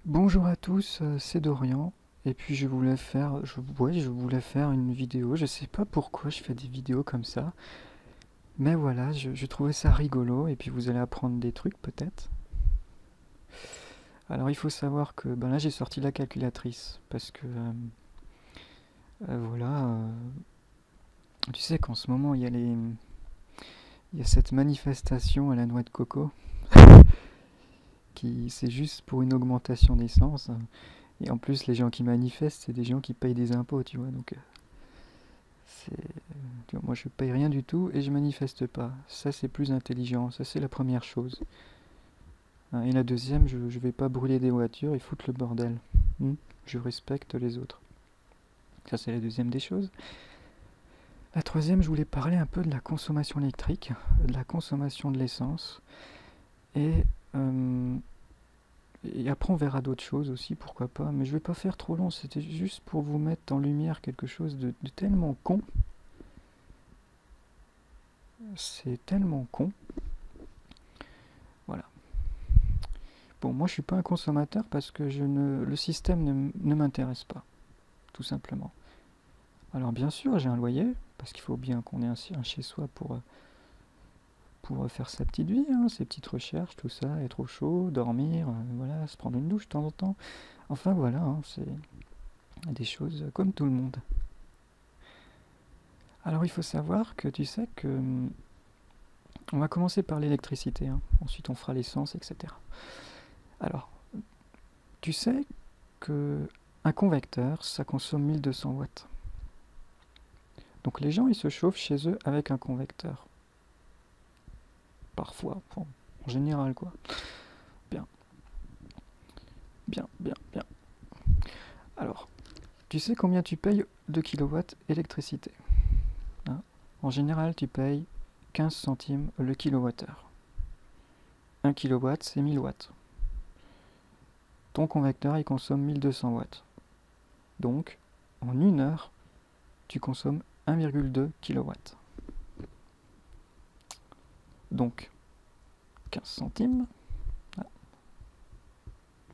Bonjour à tous, c'est Dorian. Et puis je voulais faire une vidéo. Je sais pas pourquoi je fais des vidéos comme ça, mais voilà, je trouvais ça rigolo. Et puis vous allez apprendre des trucs peut-être. Alors il faut savoir que ben là j'ai sorti la calculatrice parce que voilà, tu sais qu'en ce moment il y a cette manifestation à la noix de coco qui c'est juste pour une augmentation d'essence. Et en plus les gens qui manifestent c'est des gens qui payent des impôts, tu vois. Donc tu vois, moi je paye rien du tout et je manifeste pas. Ça c'est plus intelligent, ça c'est la première chose. Hein, et la deuxième, je vais pas brûler des voitures et foutre le bordel. Hmm. Je respecte les autres. Ça c'est la deuxième des choses. La troisième, je voulais parler un peu de la consommation électrique, de la consommation de l'essence. Et, euh, et après on verra d'autres choses aussi, pourquoi pas. Mais je vais pas faire trop long, c'était juste pour vous mettre en lumière quelque chose de tellement con. C'est tellement con. Voilà. Bon, moi je suis pas un consommateur parce que le système ne m'intéresse pas, tout simplement. Alors bien sûr, j'ai un loyer, parce qu'il faut bien qu'on ait un chez soi pour faire sa petite vie, hein, ses petites recherches, tout ça, être au chaud, dormir, voilà, se prendre une douche de temps en temps. Enfin voilà, hein, c'est des choses comme tout le monde. Alors il faut savoir que tu sais que on va commencer par l'électricité, hein. Ensuite on fera l'essence, etc. Alors, tu sais que un convecteur, ça consomme 1200 watts. Donc les gens, ils se chauffent chez eux avec un convecteur. Parfois, bon, en général, quoi. Bien, bien, bien, bien. Alors, tu sais combien tu payes de kilowatts électricité, hein? En général, tu payes 15 centimes le kilowattheure. 1 kilowatt, c'est 1000 watts. Ton convecteur, il consomme 1200 watts. Donc, en une heure, tu consommes 1,2 kilowatts. Donc, 15 centimes, ah,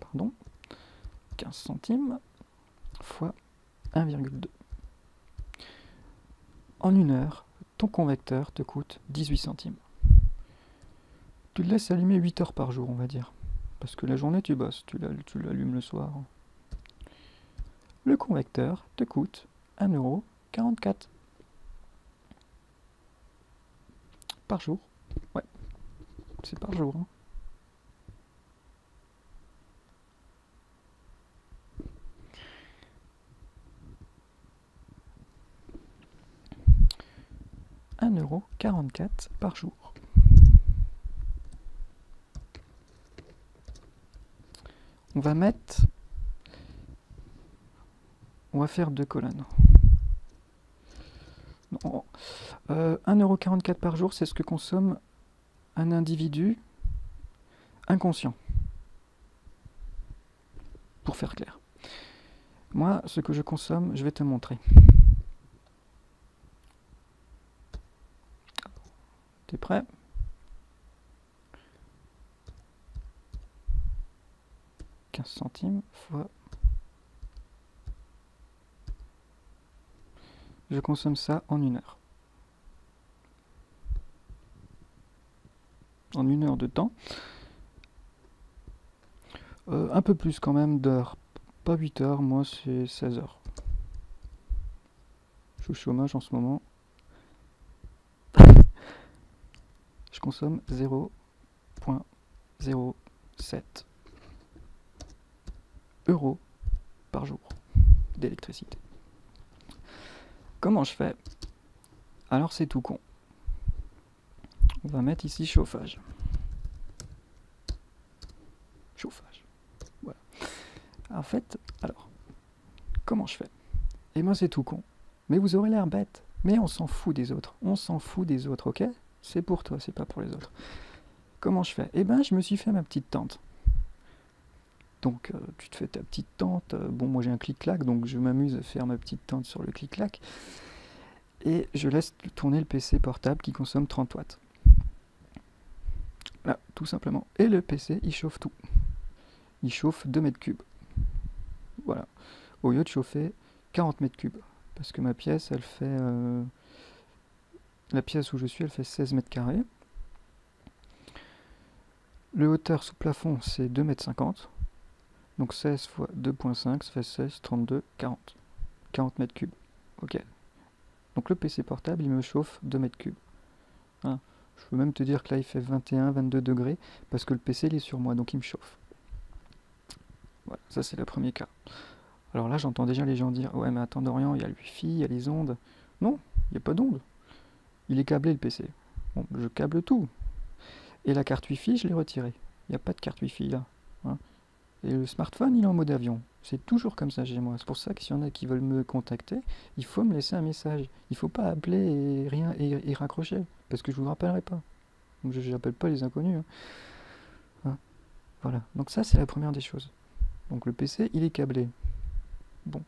pardon, 15 centimes fois 1,2. En une heure, ton convecteur te coûte 18 centimes. Tu le laisses allumer 8 heures par jour, on va dire. Parce que la journée, tu bosses, tu l'allumes le soir. Le convecteur te coûte 1,44 € par jour. Ouais, c'est par jour, hein. €1,44 par jour. On va mettre... On va faire deux colonnes. Non, 1,44 € par jour, c'est ce que consomme un individu inconscient. Pour faire clair. Moi, ce que je consomme, je vais te montrer. T'es prêt? « 15 centimes fois... Je consomme ça en une heure. En une heure de temps. Un peu plus quand même d'heures. Pas 8 heures, moi c'est 16 heures. Je suis au chômage en ce moment. Je consomme 0,07 € par jour d'électricité. Comment je fais? Alors c'est tout con. On va mettre ici chauffage. Chauffage. Voilà. En fait, alors, comment je fais? Et moi c'est tout con. Mais vous aurez l'air bête. Mais on s'en fout des autres. On s'en fout des autres, ok? C'est pour toi, c'est pas pour les autres. Comment je fais? Eh ben, je me suis fait ma petite tente. Donc, tu te fais ta petite tente. Bon, moi j'ai un clic-clac, donc je m'amuse à faire ma petite tente sur le clic-clac. Et je laisse tourner le PC portable qui consomme 30 watts. Là, tout simplement. Et le PC, il chauffe tout. il chauffe 2 mètres cubes. Voilà. Au lieu de chauffer 40 mètres cubes. Parce que ma pièce, elle fait... la pièce où je suis, elle fait 16 mètres carrés. Le hauteur sous plafond, c'est 2 mètres 50. Donc 16 fois 2,5, ça fait 16, 32, 40. 40 mètres cubes. Ok. Donc le PC portable, il me chauffe 2 mètres cubes. Hein. Je peux même te dire que là, il fait 21, 22 degrés, parce que le PC, il est sur moi, donc il me chauffe. Voilà, ça c'est le premier cas. Alors là, j'entends déjà les gens dire « Ouais, mais attends, Dorian, il y a le Wi-Fi, il y a les ondes. » Non, il n'y a pas d'ondes. Il est câblé, le PC. Bon, je câble tout. Et la carte Wi-Fi, je l'ai retirée. Il n'y a pas de carte Wi-Fi, là. Hein. Et le smartphone, il est en mode avion. C'est toujours comme ça chez moi. C'est pour ça que s'il y en a qui veulent me contacter, il faut me laisser un message. Il ne faut pas appeler et rien et raccrocher, parce que je ne vous rappellerai pas. Donc je n'appelle pas les inconnus. Hein. Hein. Voilà. Donc ça, c'est la première des choses. Donc le PC, il est câblé. Bon.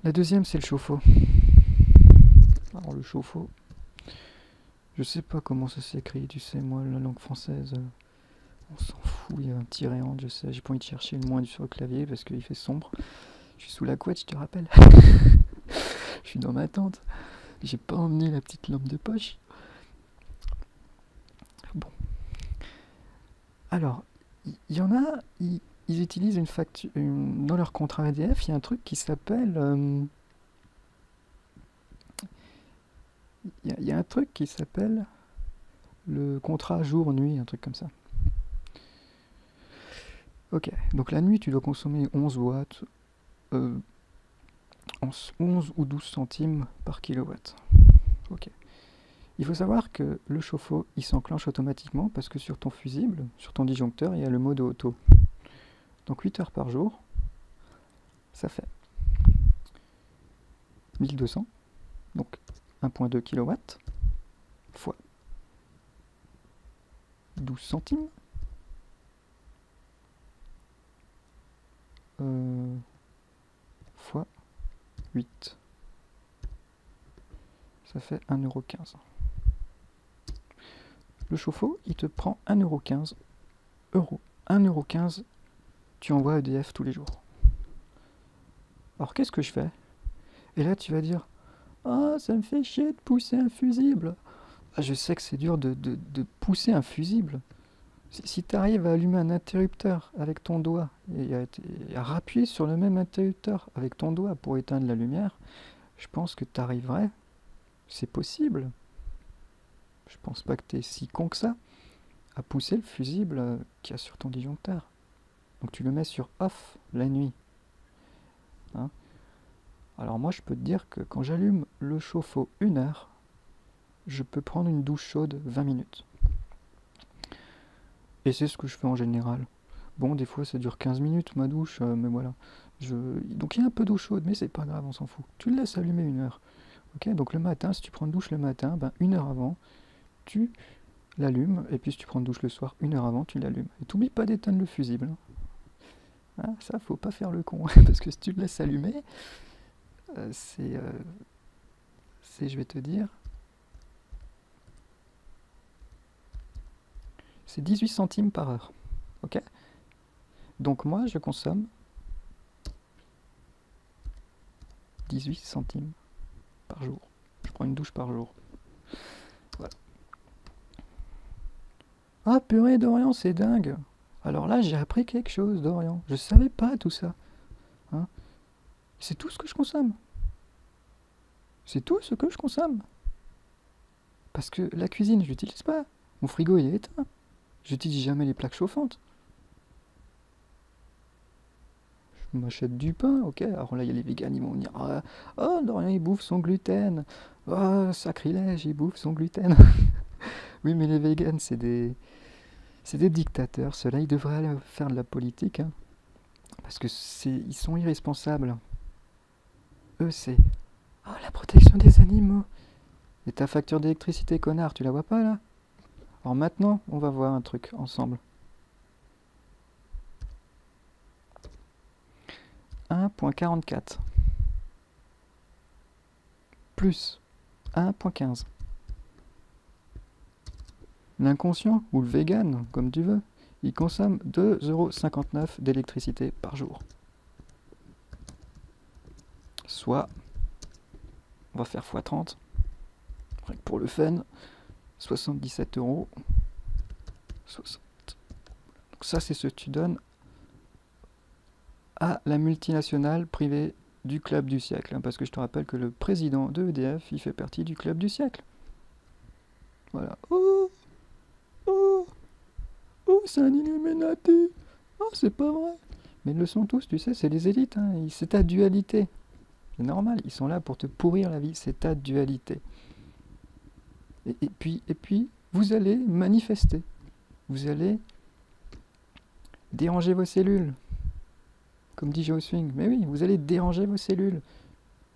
La deuxième, c'est le chauffe-eau. Alors le chauffe-eau, je sais pas comment ça s'écrit, tu sais, moi, la langue française, on s'en fout, il y a un tiret entre, je sais, j'ai pas envie de chercher le moins sur le clavier parce qu'il fait sombre. Je suis sous la couette, je te rappelle. Je suis dans ma tente. J'ai pas emmené la petite lampe de poche. Bon. Alors, il y en a, ils utilisent une facture, dans leur contrat EDF, il y a un truc qui s'appelle... Il y a un truc qui s'appelle le contrat jour-nuit, un truc comme ça. Ok, donc la nuit, tu dois consommer 11 watts, 11 ou 12 centimes par kilowatt. Ok. Il faut savoir que le chauffe-eau, il s'enclenche automatiquement parce que sur ton fusible, sur ton disjoncteur, il y a le mode auto. Donc 8 heures par jour, ça fait 1200, donc 1,2 kW, fois 12 centimes, fois 8. Ça fait 1,15 €. Le chauffe-eau, il te prend 1,15 €. 1,15 €, tu envoies EDF tous les jours. Alors qu'est-ce que je fais? Et là, tu vas dire, ah, ça me fait chier de pousser un fusible. Ah, je sais que c'est dur de pousser un fusible. Si tu arrives à allumer un interrupteur avec ton doigt et à rappuyer sur le même interrupteur avec ton doigt pour éteindre la lumière, je pense que tu arriverais. C'est possible. Je pense pas que tu es si con que ça à pousser le fusible qu'il y a sur ton disjoncteur. Donc tu le mets sur off la nuit. Hein. Alors moi je peux te dire que quand j'allume le chauffe-eau 1 heure, je peux prendre une douche chaude 20 minutes. Et c'est ce que je fais en général. Bon, des fois ça dure 15 minutes ma douche, mais voilà. Donc il y a un peu d'eau chaude, mais c'est pas grave, on s'en fout. Tu le laisses allumer 1 heure. Ok, donc le matin, si tu prends une douche le matin, ben 1 heure avant, tu l'allumes, et puis si tu prends une douche le soir, 1 heure avant, tu l'allumes. Et t'oublies pas d'éteindre le fusible. Hein, ça, faut pas faire le con, parce que si tu le laisses allumer, c'est, je vais te dire, c'est 18 centimes par heure. Ok? Donc moi, je consomme 18 centimes par jour. Je prends une douche par jour. Voilà. Ah purée, Dorian, c'est dingue. Alors là, j'ai appris quelque chose, Dorian. Je savais pas tout ça. Hein? C'est tout ce que je consomme. C'est tout ce que je consomme. Parce que la cuisine, je l'utilise pas. Mon frigo, il est éteint. J'utilise jamais les plaques chauffantes. Je m'achète du pain, ok. Alors là, il y a les véganes, ils vont me dire, oh, Dorian, il bouffe son gluten. Oh, sacrilège, il bouffe son gluten. Oui, mais les véganes, c'est des dictateurs. Ceux-là, ils devraient aller faire de la politique. Hein. Parce que ils sont irresponsables. Eux, c'est, oh, la protection des animaux. Et ta facture d'électricité, connard, tu la vois pas, là? Alors maintenant, on va voir un truc ensemble. 1,44 plus 1,15. L'inconscient, ou le vegan, comme tu veux, il consomme 2,59 € d'électricité par jour. Soit, on va faire x30, pour le fun, 77 €. 60. Donc ça, c'est ce que tu donnes à la multinationale privée du club du siècle. Parce que je te rappelle que le président de EDF, il fait partie du club du siècle. Voilà. Oh, oh, oh, c'est un Illuminati. Oh, c'est pas vrai. Mais ils le sont tous, tu sais, c'est les élites. Hein. C'est ta dualité. C'est normal, ils sont là pour te pourrir la vie. C'est ta dualité. Et puis, vous allez manifester. Vous allez déranger vos cellules. Comme dit Joe Swing. Mais oui, vous allez déranger vos cellules.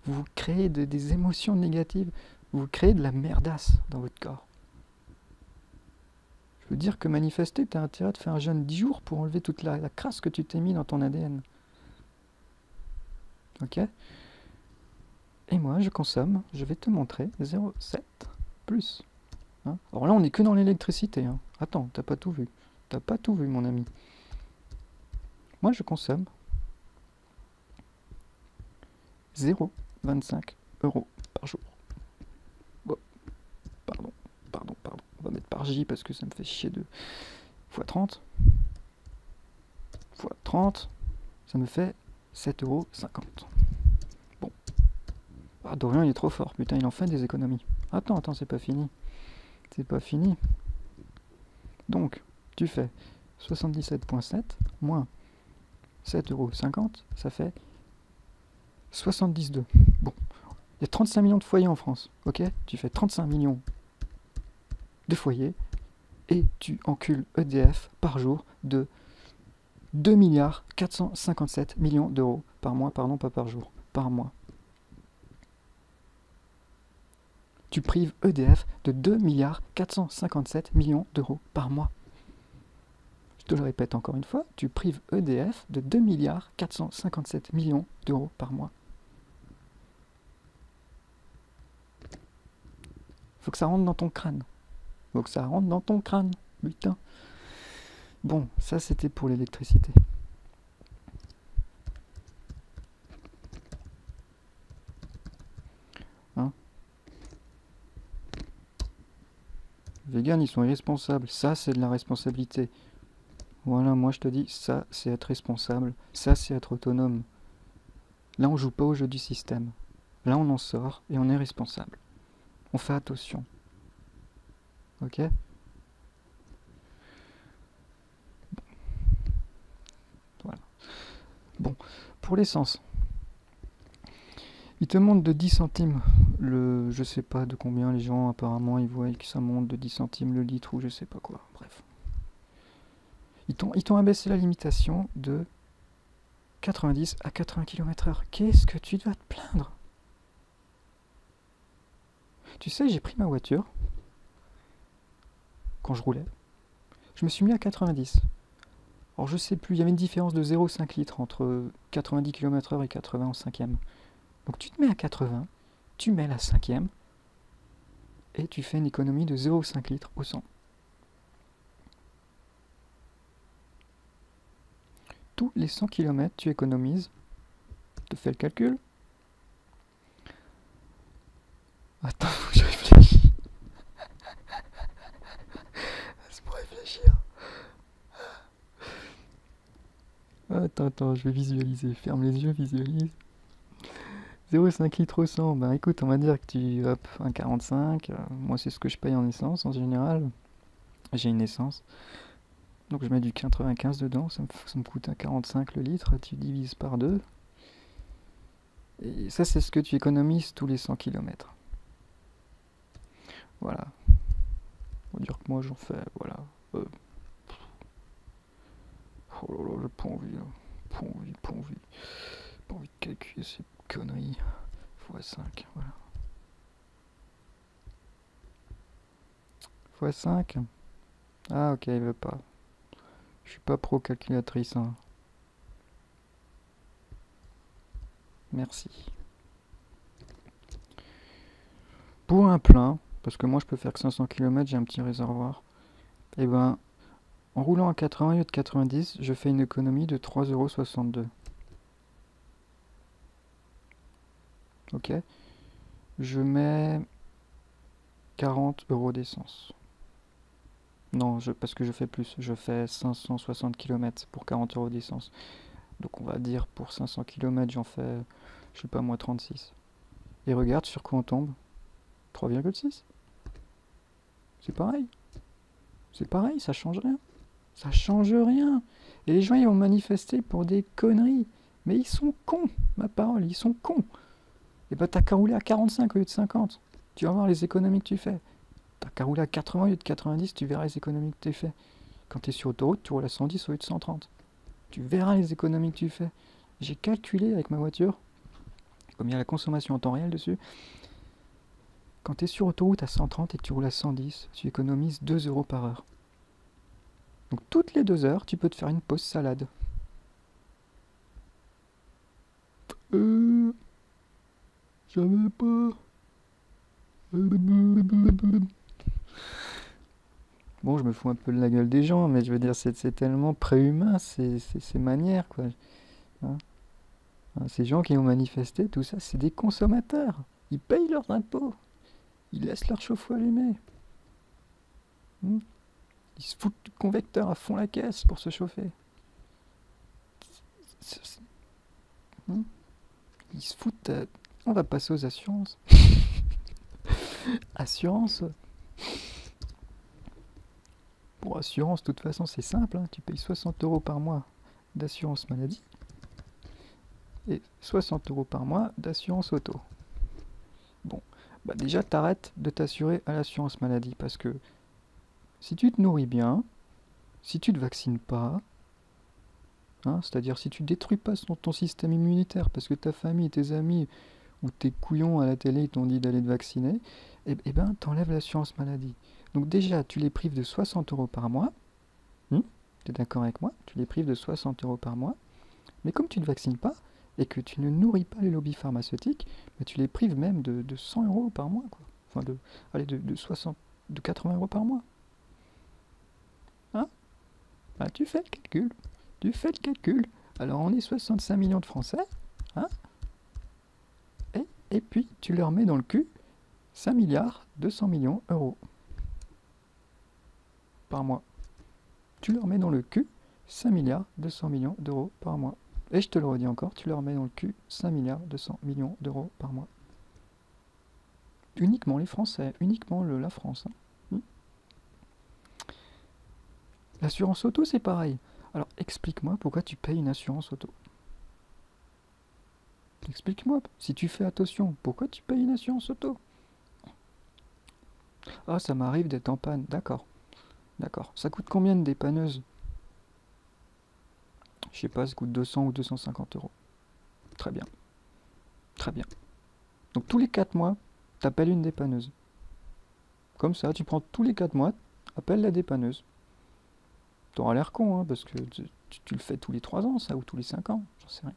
Vous créez des émotions négatives. Vous créez de la merdasse dans votre corps. Je veux dire que manifester, tu as intérêt de faire un jeûne 10 jours pour enlever toute la crasse que tu t'es mis dans ton ADN. Ok? Et moi, je consomme, je vais te montrer, 0,7 plus. Hein? Alors là, on n'est que dans l'électricité. Hein. Attends, t'as pas tout vu. T'as pas tout vu, mon ami. Moi, je consomme 0,25 € par jour. Oh, pardon. On va mettre par J parce que ça me fait chier de x30. x30, ça me fait 7,50 €. Bon. Ah, Dorian, il est trop fort. Putain, il en fait des économies. Attends, c'est pas fini. C'est pas fini. Donc, tu fais 77,7 moins 7,50 €, ça fait 72. Bon, il y a 35 millions de foyers en France, ok? Tu fais 35 millions de foyers et tu encules EDF par jour de 2 457 millions d'euros par mois, pardon, pas par jour, par mois. Tu prives EDF de 2 457 millions d'euros par mois. Je te le répète encore une fois, tu prives EDF de 2 457 millions d'euros par mois. Faut que ça rentre dans ton crâne. Faut que ça rentre dans ton crâne, putain. Bon, ça c'était pour l'électricité. Hein? Les vegans, ils sont irresponsables. Ça, c'est de la responsabilité. Voilà, moi je te dis, ça c'est être responsable. Ça c'est être autonome. Là, on joue pas au jeu du système. Là, on en sort et on est responsable. On fait attention. Ok? Voilà. Bon, pour l'essence. Il te monte de 10 centimes le... Je sais pas de combien les gens, apparemment, ils voient que ça monte de 10 centimes le litre ou je sais pas quoi. Bref. Ils t'ont abaissé la limitation de 90 à 80 km/h. Qu'est-ce que tu dois te plaindre? Tu sais, j'ai pris ma voiture quand je roulais. Je me suis mis à 90. Alors je sais plus, il y avait une différence de 0,5 litres entre 90 km/h et 80 en cinquième. Donc tu te mets à 80, tu mets la cinquième, et tu fais une économie de 0,5 litres au 100. Tous les 100 km, tu économises. Je te fais le calcul. Attends, je réfléchis. C'est pour réfléchir. Attends, je vais visualiser. Ferme les yeux, visualise. 0,5 litres au 100. Ben écoute, on va dire que tu... Hop, 1,45. Moi, c'est ce que je paye en essence en général. J'ai une essence. Donc je mets du 95 dedans. Ça me coûte 1,45 le litre. Tu divises par 2. Et ça, c'est ce que tu économises tous les 100 km. Voilà. On va dire que moi, j'en fais... Voilà. Oh là là, j'ai pas envie. Là. Pas envie. Pas envie de calculer ces conneries. x5, voilà. x5. Ah ok, il veut pas. Je suis pas pro calculatrice. Hein. Merci. Pour un plein, parce que moi je peux faire que 500 km, j'ai un petit réservoir. Et ben, En roulant à 80 au lieu de 90, je fais une économie de 3,62 €. Ok. Je mets 40 € d'essence. Non, parce que je fais plus. Je fais 560 km pour 40 € d'essence. Donc on va dire pour 500 km, j'en fais, je sais pas moi, 36. Et regarde sur quoi on tombe. 3,6. C'est pareil. C'est pareil, ça change rien. Ça change rien. Et les gens, ils vont manifester pour des conneries. Mais ils sont cons, ma parole, ils sont cons. Et bah t'as qu'à rouler à 45 au lieu de 50. Tu vas voir les économies que tu fais. T'as qu'à rouler à 80 au lieu de 90, tu verras les économies que tu fais. Quand tu es sur autoroute, tu roules à 110 au lieu de 130. Tu verras les économies que tu fais. J'ai calculé avec ma voiture, comme il y a la consommation en temps réel dessus, quand tu es sur autoroute à 130 et que tu roules à 110, tu économises 2 € par heure. Donc toutes les 2 heures, tu peux te faire une pause salade. J'avais pas. Bon, je me fous un peu de la gueule des gens, mais je veux dire, c'est tellement préhumain, ces manières, quoi. Hein. Ces gens qui ont manifesté, tout ça, c'est des consommateurs. Ils payent leurs impôts. Ils laissent leur chauffe-eau allumé. Hmm. Ils se foutent du convecteur à fond la caisse pour se chauffer. Hmm. Ils se foutent. On va passer aux assurances. Assurance. Pour assurance, de toute façon, c'est simple. Hein. Tu payes 60 € par mois d'assurance maladie et 60 € par mois d'assurance auto. Bon, bah déjà, t'arrêtes de t'assurer à l'assurance maladie parce que si tu te nourris bien, si tu te vaccines pas, hein, c'est-à-dire si tu détruis pas ton système immunitaire parce que ta famille, tes amis ou tes couillons à la télé t'ont dit d'aller te vacciner, eh ben t'enlèves l'assurance maladie. Donc déjà, tu les prives de 60 € par mois. Tu es d'accord avec moi? Tu les prives de 60 € par mois. Mais comme tu ne vaccines pas et que tu ne nourris pas les lobbies pharmaceutiques, bah, tu les prives même de 100 € par mois, quoi. Enfin, allez, de 80 € par mois. Hein? Bah, tu fais le calcul. Tu fais le calcul. Alors, on est 65 millions de Français. Hein? Et puis, tu leur mets dans le cul 5 milliards 200 millions € par mois. Tu leur mets dans le cul 5 milliards 200 millions d'euros par mois. Et je te le redis encore, tu leur mets dans le cul 5 milliards 200 millions d'euros par mois. Uniquement les Français, uniquement la France. Hein. L'assurance auto, c'est pareil. Alors explique-moi pourquoi tu payes une assurance auto. Explique-moi, si tu fais attention, pourquoi tu payes une assurance auto? Ah, ça m'arrive d'être en panne, d'accord. D'accord. Ça coûte combien de dépanneuse? Je sais pas, ça coûte 200 ou 250 €. Très bien. Très bien. Donc tous les 4 mois, t'appelles une dépanneuse. Comme ça, tu prends tous les 4 mois, appelle la dépanneuse. T'auras l'air con, hein, parce que tu le fais tous les 3 ans, ça, ou tous les 5 ans, j'en sais rien.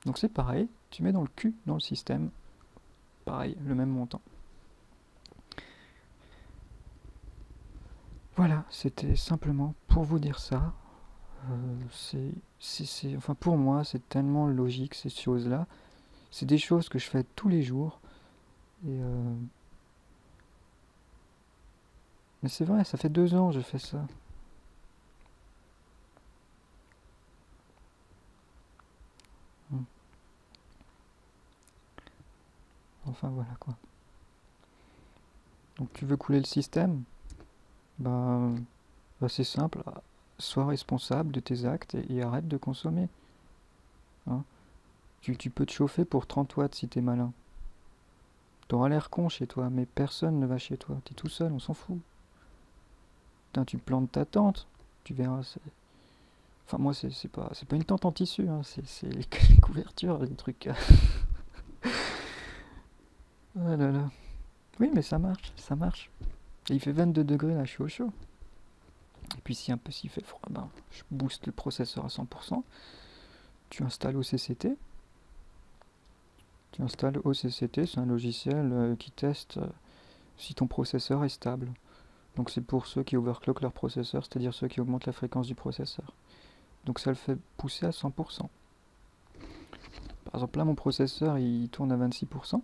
Donc c'est pareil, tu mets dans le cul, dans le système, pareil, le même montant. Voilà, c'était simplement pour vous dire ça. Enfin pour moi, c'est tellement logique ces choses-là. C'est des choses que je fais tous les jours. Et mais c'est vrai, ça fait 2 ans que je fais ça. Hmm. Enfin voilà quoi. Donc tu veux couler le système? Bah, c'est simple. Sois responsable de tes actes et arrête de consommer. Hein. Tu peux te chauffer pour 30 watts si t'es malin. T'auras l'air con chez toi, mais personne ne va chez toi. T'es tout seul, on s'en fout. Putain, tu plantes ta tente, tu verras. Enfin, moi, c'est pas une tente en tissu, hein, c'est les couvertures, les trucs. Ah là là. Oui, mais ça marche, ça marche. Et il fait 22 degrés là, je suis au chaud. Et puis s'il fait froid, ben, je booste le processeur à 100%. Tu installes OCCT. Tu installes OCCT, c'est un logiciel qui teste si ton processeur est stable. Donc c'est pour ceux qui overclock leur processeur, c'est-à-dire ceux qui augmentent la fréquence du processeur. Donc ça le fait pousser à 100%. Par exemple là mon processeur il tourne à 26%.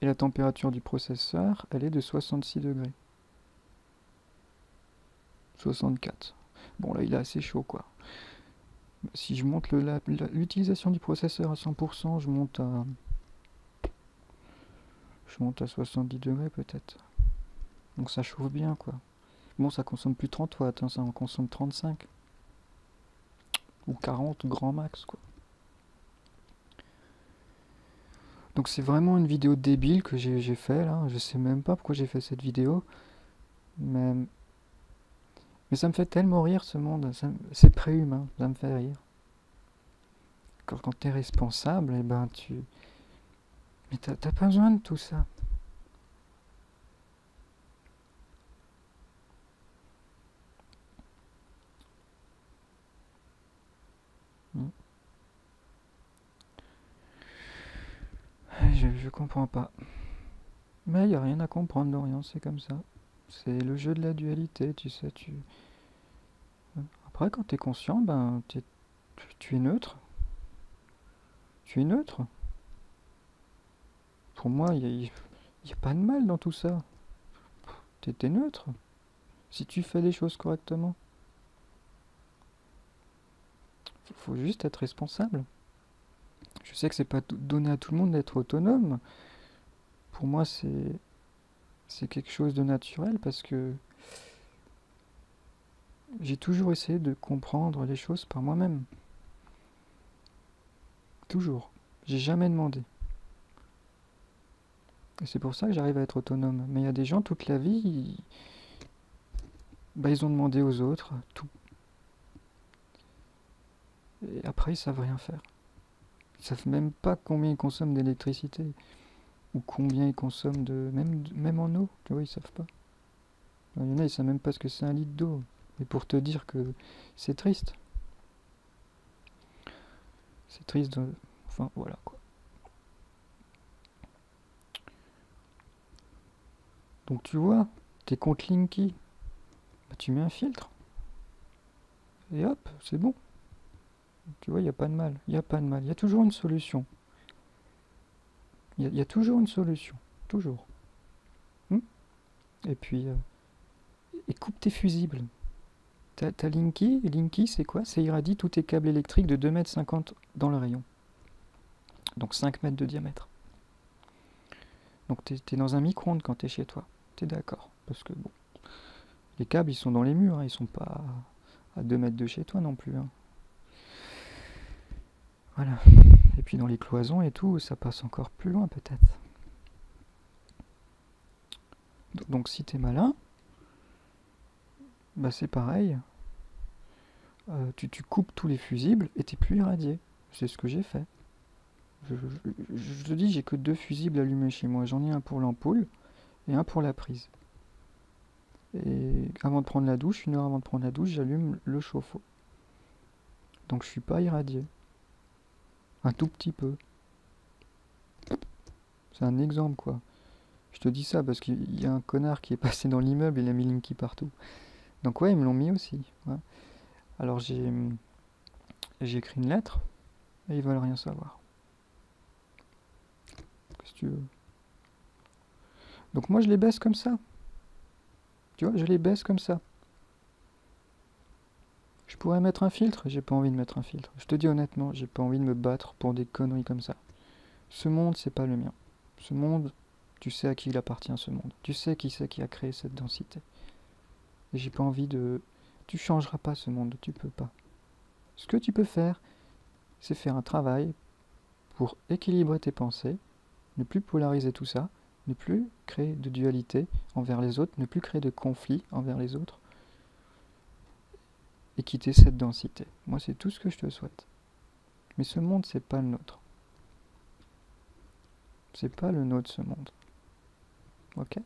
Et la température du processeur elle est de 66 degrés. 64. Bon là il est assez chaud quoi. Si je monte l'utilisation du processeur à 100%, je monte à 70 degrés peut-être. Donc ça chauffe bien quoi. Bon ça consomme plus 30 watts, hein, ça en consomme 35. Ou 40 grand max quoi. Donc c'est vraiment une vidéo débile que j'ai fait là. Je sais même pas pourquoi j'ai fait cette vidéo. Mais ça me fait tellement rire ce monde. C'est préhumain, ça me fait rire. Quand t'es responsable, eh ben tu... Mais t'as pas besoin de tout ça. Hmm. Je comprends pas. Mais y a rien à comprendre, Dorian, c'est comme ça. C'est le jeu de la dualité, tu sais, Après, quand t'es conscient, ben, tu es neutre. Tu es neutre. Pour moi, y a pas de mal dans tout ça. T'es neutre. Si tu fais les choses correctement. Faut juste être responsable. Je sais que c'est pas donné à tout le monde d'être autonome. Pour moi, c'est quelque chose de naturel parce que j'ai toujours essayé de comprendre les choses par moi-même. Toujours. J'ai jamais demandé. Et c'est pour ça que j'arrive à être autonome. Mais il y a des gens, toute la vie, ils ont demandé aux autres tout. Et après, ils savent rien faire. Ils savent même pas combien ils consomment d'électricité. Ou combien ils consomment même en eau. Tu vois, ils savent pas. Il y en a, ils savent même pas ce que c'est un litre d'eau. Et pour te dire que c'est triste. C'est triste de... Enfin, voilà quoi. Donc tu vois, t'es contre Linky. Bah, tu mets un filtre. Et hop, c'est bon. Tu vois, il n'y a pas de mal. Il n'y a pas de mal. Il y a toujours une solution. Il y a toujours une solution. Toujours. Et puis, et coupe tes fusibles. T'as Linky. Linky, c'est quoi? Ça irradie tous tes câbles électriques de 2,50 m dans le rayon. Donc 5 mètres de diamètre. Donc t'es dans un micro-ondes quand t'es chez toi. T'es d'accord? Parce que bon, les câbles ils sont dans les murs, hein, ils sont pas à 2 mètres de chez toi non plus. Hein. Voilà. Et puis dans les cloisons et tout, ça passe encore plus loin peut-être. Donc si t'es malin, bah c'est pareil. Tu coupes tous les fusibles et t'es plus irradié. C'est ce que j'ai fait. Je te dis, j'ai que 2 fusibles allumés chez moi. J'en ai un pour l'ampoule et un pour la prise. Et avant de prendre la douche, 1 heure avant de prendre la douche, j'allume le chauffe-eau. Donc je suis pas irradié. Un tout petit peu. C'est un exemple quoi. Je te dis ça parce qu'il y a un connard qui est passé dans l'immeuble et il a mis Linky partout. Donc ouais, ils me l'ont mis aussi. Ouais. Alors j'ai écrit une lettre et ils veulent rien savoir. Qu'est-ce que tu veux? Donc moi je les baisse comme ça. Tu vois, je les baisse comme ça. Je pourrais mettre un filtre, j'ai pas envie de mettre un filtre. Je te dis honnêtement, j'ai pas envie de me battre pour des conneries comme ça. Ce monde, c'est pas le mien. Ce monde, tu sais à qui il appartient ce monde. Tu sais qui c'est qui a créé cette densité. Et j'ai pas envie de... Tu changeras pas ce monde, tu peux pas. Ce que tu peux faire, c'est faire un travail pour équilibrer tes pensées, ne plus polariser tout ça, ne plus créer de dualité envers les autres, ne plus créer de conflit envers les autres, et quitter cette densité. Moi, c'est tout ce que je te souhaite. Mais ce monde, c'est pas le nôtre. C'est pas le nôtre, ce monde. Ok?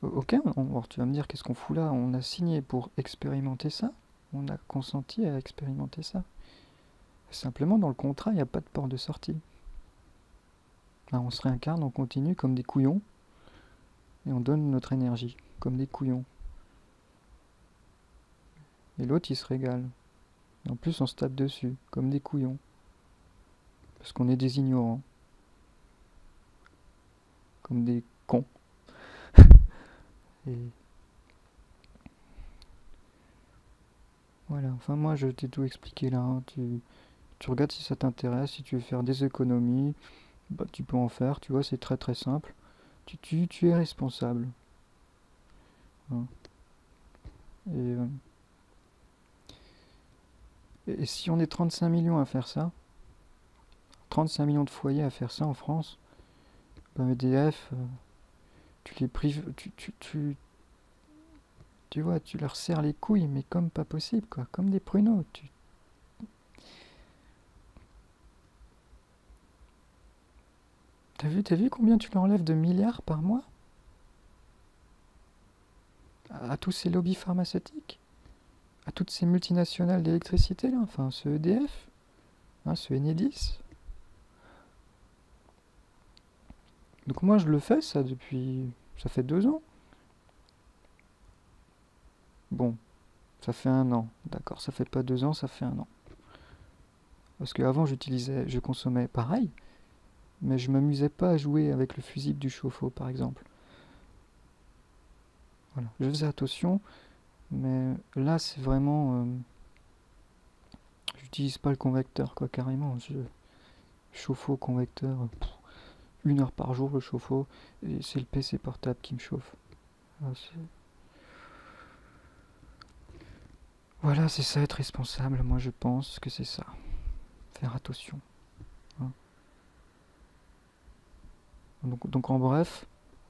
Ok, alors tu vas me dire qu'est-ce qu'on fout là? On a signé pour expérimenter ça. On a consenti à expérimenter ça. Simplement, dans le contrat, il n'y a pas de porte de sortie. Là, on se réincarne, on continue comme des couillons. et on donne notre énergie, comme des couillons. Et l'autre, il se régale. Et en plus, on se tape dessus, comme des couillons. Parce qu'on est des ignorants. Comme des cons. Et voilà, enfin moi je t'ai tout expliqué là, hein. Tu regardes si ça t'intéresse, si tu veux faire des économies, bah, tu peux en faire, tu vois, c'est très très simple. Tu es responsable, hein. Et, euh, et si on est 35 millions à faire ça, 35 millions de foyers à faire ça en France, bah EDF, tu les prives, tu vois, tu leur serres les couilles, mais comme pas possible, quoi, comme des pruneaux. T'as vu combien tu leur enlèves de milliards par mois à tous ces lobbies pharmaceutiques, à toutes ces multinationales d'électricité là, enfin ce EDF, hein, ce Enedis. Donc moi je le fais ça depuis, ça fait 2 ans. Bon, ça fait 1 an, d'accord, ça fait pas 2 ans, ça fait 1 an. Parce qu'avant je consommais pareil, mais je m'amusais pas à jouer avec le fusible du chauffe-eau par exemple. Voilà, je faisais attention, mais là c'est vraiment, j'utilise pas le convecteur quoi, carrément. Chauffe-eau, convecteur, 1 heure par jour le chauffe-eau, et c'est le PC portable qui me chauffe. Ah, voilà, c'est ça être responsable, moi je pense que c'est ça. Faire attention, hein. Donc en bref,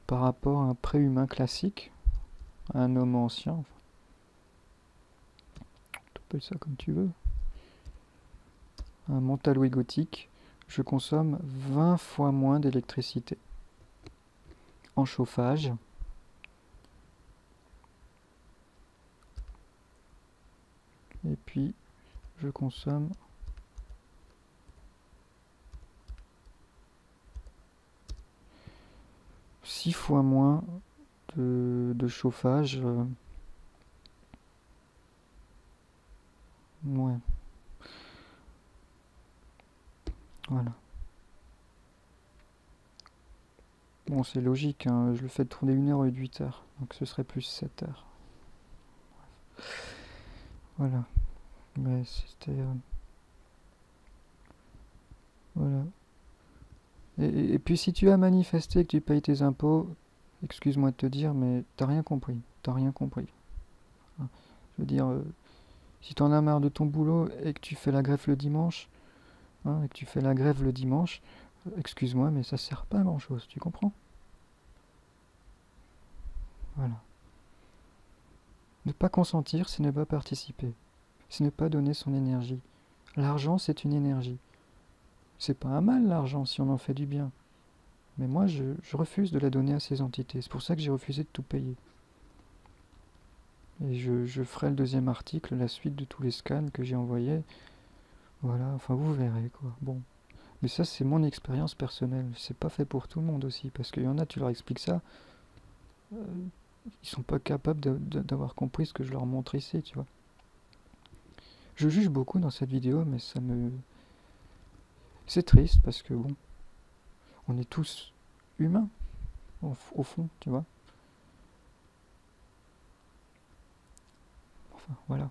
par rapport à un préhumain classique, à un homme ancien, enfin, tu appelles ça comme tu veux, un mentaloïd gothique, je consomme 20 fois moins d'électricité en chauffage, et puis je consomme 6 fois moins de chauffage. Ouais, voilà. Bon, c'est logique, hein, je le fais tourner 1 heure au lieu de 8 heures, donc ce serait plus 7 heures. Voilà, mais c'était... voilà. Et puis si tu as manifesté que tu payes tes impôts, excuse-moi de te dire, mais t'as rien compris. T'as rien compris, hein. Je veux dire, si t'en as marre de ton boulot et que tu fais la grève le dimanche, hein, et que tu fais la grève le dimanche, excuse-moi, mais ça sert pas à grand-chose, tu comprends? Voilà. Ne pas consentir, c'est ne pas participer. C'est ne pas donner son énergie. L'argent, c'est une énergie. C'est pas un mal l'argent si on en fait du bien. Mais moi, je refuse de la donner à ces entités. C'est pour ça que j'ai refusé de tout payer. Et je ferai le deuxième article, la suite de tous les scans que j'ai envoyés. Voilà, enfin vous verrez quoi. Bon. Mais ça, c'est mon expérience personnelle. C'est pas fait pour tout le monde aussi. Parce qu'il y en a, tu leur expliques ça, euh, ils sont pas capables d'avoir compris ce que je leur montre ici, tu vois. Je juge beaucoup dans cette vidéo, mais ça me... c'est triste parce que bon, on est tous humains, au fond, tu vois. Enfin, voilà.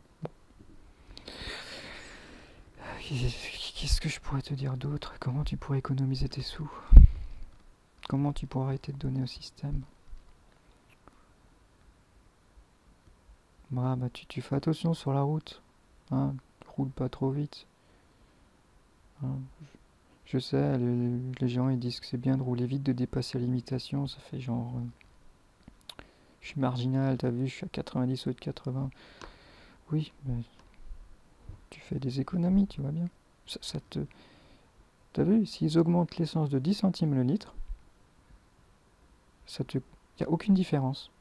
Qu'est-ce que je pourrais te dire d'autre? Comment tu pourrais économiser tes sous? Comment tu pourrais arrêter de donner au système? Bah, tu fais attention sur la route, hein, roule pas trop vite, hein. Je sais, les gens ils disent que c'est bien de rouler vite, de dépasser la limitation, ça fait genre, je suis marginal, t'as vu, je suis à 90 au lieu de 80. Oui, mais tu fais des économies, tu vois bien. Ça te... T'as vu, s'ils augmentent l'essence de 10 centimes le litre, ça te... Y a aucune différence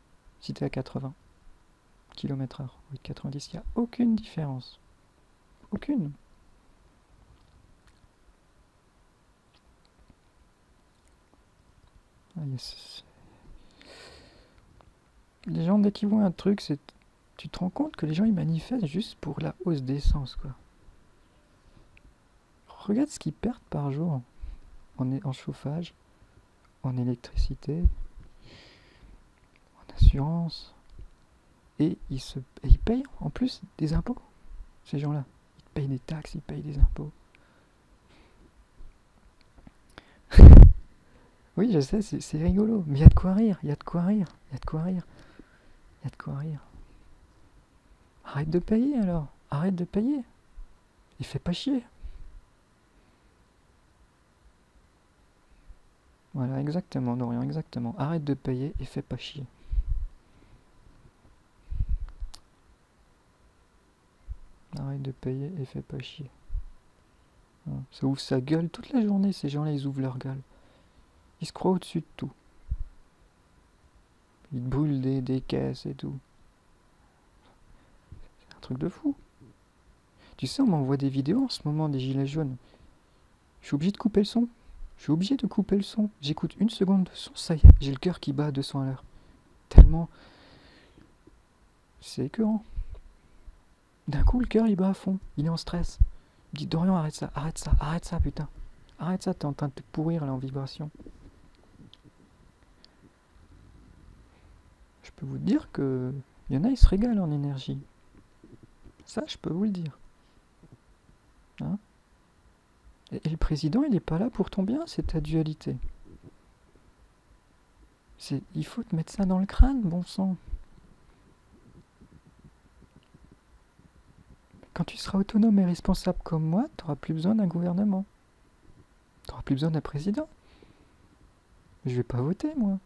si t'es à 80 km/h ou 90, il n'y a aucune différence. Aucune. Ah, yes. Les gens, dès qu'ils voient un truc, tu te rends compte que les gens, ils manifestent juste pour la hausse d'essence, quoi. Regarde ce qu'ils perdent par jour en chauffage, en électricité, en assurance. Et ils payent en plus des impôts, ces gens-là. Ils payent des taxes, ils payent des impôts. Oui, je sais, c'est rigolo, mais il y a de quoi rire, il y a de quoi rire, il y a de quoi rire, il y a de quoi rire. Arrête de payer alors, arrête de payer. Il fait pas chier. Voilà, exactement, Dorian, exactement. Arrête de payer et fais pas chier. Arrête de payer et fais pas chier. Hein, ça ouvre sa gueule toute la journée, ces gens-là, ils ouvrent leur gueule. Ils se croient au-dessus de tout. Ils brûlent des caisses et tout. C'est un truc de fou. Tu sais, on m'envoie des vidéos en ce moment des gilets jaunes. Je suis obligé de couper le son. Je suis obligé de couper le son. J'écoute une seconde de son, ça y est, j'ai le cœur qui bat à 200 à l'heure. Tellement. C'est écœurant. D'un coup, le cœur il bat à fond. Il est en stress. Il me dit Dorian, arrête ça, arrête ça, arrête ça, putain. Arrête ça, t'es en train de te pourrir là en vibration. Je peux vous dire que. Il y en a, ils se régalent en énergie. Ça, je peux vous le dire. Hein, et le président, il n'est pas là pour ton bien, c'est ta dualité. Il faut te mettre ça dans le crâne, bon sang. Quand tu seras autonome et responsable comme moi, tu n'auras plus besoin d'un gouvernement. Tu n'auras plus besoin d'un président. Je vais pas voter, moi.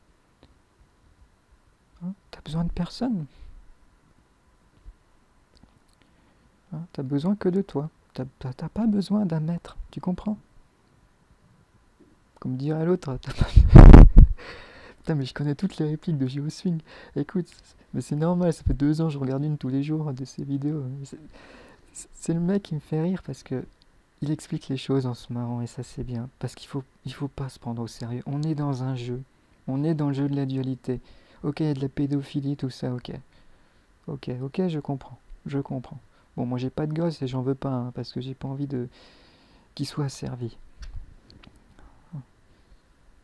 Hein, t'as besoin de personne. Hein, t'as besoin que de toi. T'as pas besoin d'un maître, tu comprends? Comme dirait l'autre, t'as pas... Putain, mais je connais toutes les répliques de Geoswing. Écoute, mais c'est normal, ça fait 2 ans, je regarde une tous les jours de ses vidéos. C'est le mec qui me fait rire parce que il explique les choses en se marrant et ça c'est bien. Parce il faut pas se prendre au sérieux. On est dans un jeu. On est dans le jeu de la dualité. Ok, il y a de la pédophilie, tout ça, ok. Ok, je comprends. Je comprends. Bon, moi j'ai pas de gosse et j'en veux pas, hein, parce que j'ai pas envie de qu'il soit servi.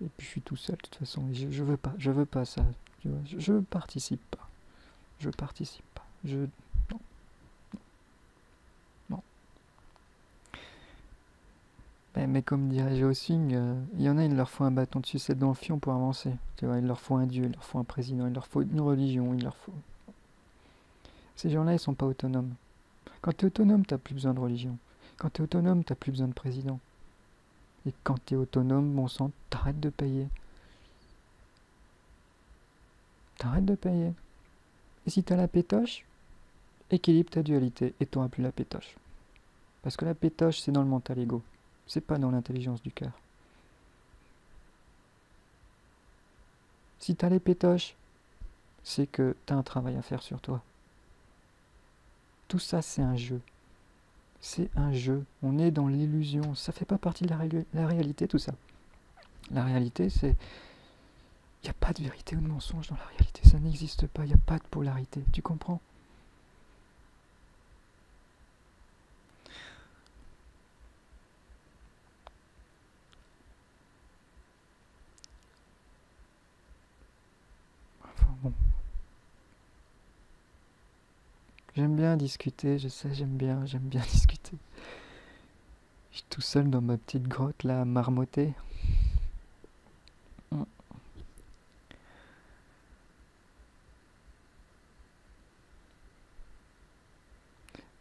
Et puis je suis tout seul de toute façon. Je veux pas ça. Tu vois, je participe pas. Je participe pas. Non, non. Mais comme dirait Geosing, il y en a, il leur faut un bâton de sucette dans le fion pour avancer. Tu vois, il leur faut un dieu, il leur faut un président, il leur faut une religion, il leur faut. Ces gens-là, ils sont pas autonomes. Quand t'es autonome, t'as plus besoin de religion. Quand t'es autonome, t'as plus besoin de président. Et quand t'es autonome, bon sang, t'arrêtes de payer. T'arrêtes de payer. Et si t'as la pétoche, équilibre ta dualité et t'auras plus la pétoche. Parce que la pétoche, c'est dans le mental ego. C'est pas dans l'intelligence du cœur. Si t'as les pétoches, c'est que t'as un travail à faire sur toi. Tout ça, c'est un jeu. C'est un jeu. On est dans l'illusion. Ça fait pas partie de la réalité, tout ça. La réalité, c'est... Il n'y a pas de vérité ou de mensonge dans la réalité. Ça n'existe pas. Il n'y a pas de polarité. Tu comprends? Enfin bon. J'aime bien discuter, je sais, j'aime bien discuter. Je suis tout seul dans ma petite grotte là à marmotter. Mm.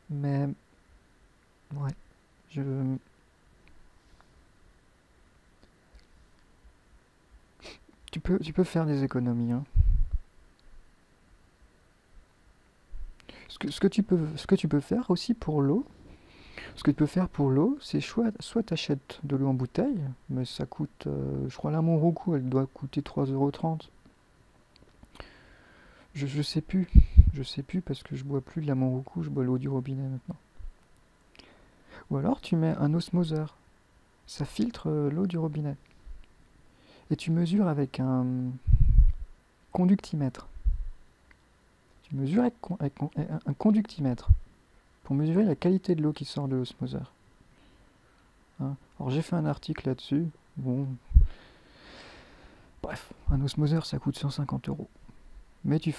Mais ouais, je tu peux faire des économies, hein. Ce que tu peux faire aussi pour l'eau, ce que tu peux faire pour l'eau, c'est soit t'achètes de l'eau en bouteille, mais ça coûte, je crois la Monroucou, elle doit coûter 3,30 €. Je sais plus parce que je bois plus de la Monroucou, je bois l'eau du robinet maintenant. Ou alors tu mets un osmoseur, ça filtre l'eau du robinet. Et tu mesures avec un conductimètre. Tu mesures avec un conductimètre pour mesurer la qualité de l'eau qui sort de l'osmoseur. Hein. Alors j'ai fait un article là-dessus. Bon, bref, un osmoseur ça coûte 150 euros. Mais tu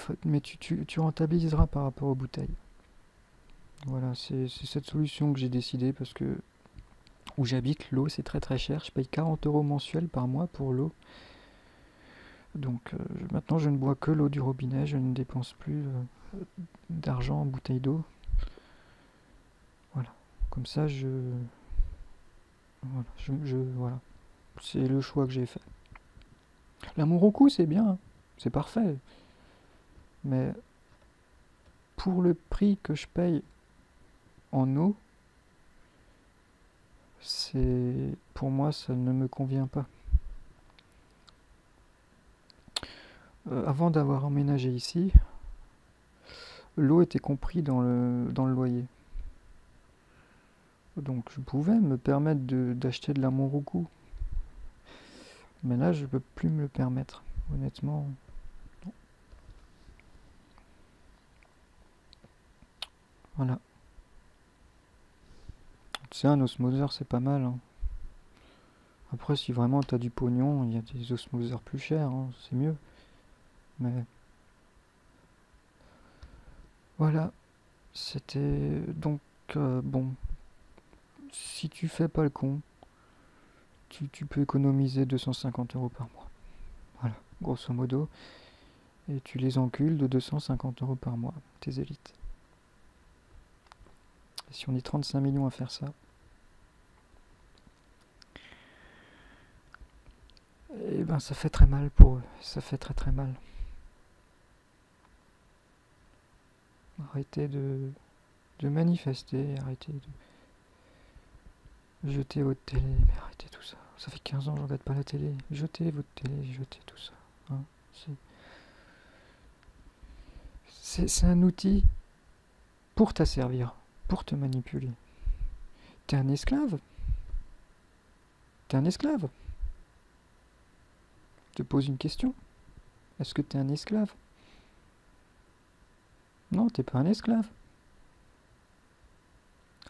rentabiliseras par rapport aux bouteilles. Voilà, c'est cette solution que j'ai décidé parce que où j'habite, l'eau c'est très très cher. Je paye 40 euros mensuels par mois pour l'eau. Donc maintenant je ne bois que l'eau du robinet, je ne dépense plus d'argent en bouteille d'eau. Voilà, comme ça voilà, c'est le choix que j'ai fait. L'amour au cou c'est bien, c'est parfait. Mais pour le prix que je paye en eau, pour moi ça ne me convient pas. Avant d'avoir emménagé ici, l'eau était compris dans le loyer. Donc je pouvais me permettre d'acheter de la Monroucou. Mais là, je peux plus me le permettre. Honnêtement, non. Voilà. Tu sais, un osmoseur, c'est pas mal. Hein. Après, si vraiment t'as du pognon, il y a des osmoseurs plus chers, hein, c'est mieux. Mais voilà, c'était donc bon. Si tu fais pas le con, tu peux économiser 250 euros par mois. Voilà, grosso modo. Et tu les encules de 250 euros par mois, tes élites. Et si on est 35 millions à faire ça, eh ben ça fait très mal pour eux. Ça fait très très mal. Arrêtez de manifester, arrêtez de jeter votre télé, mais arrêtez tout ça. Ça fait 15 ans que je regarde pas la télé. Jetez votre télé, jetez tout ça. Hein. C'est un outil pour t'asservir, pour te manipuler. T'es un esclave. T'es un esclave. Je te pose une question. Est-ce que t'es un esclave? Non, t'es pas un esclave.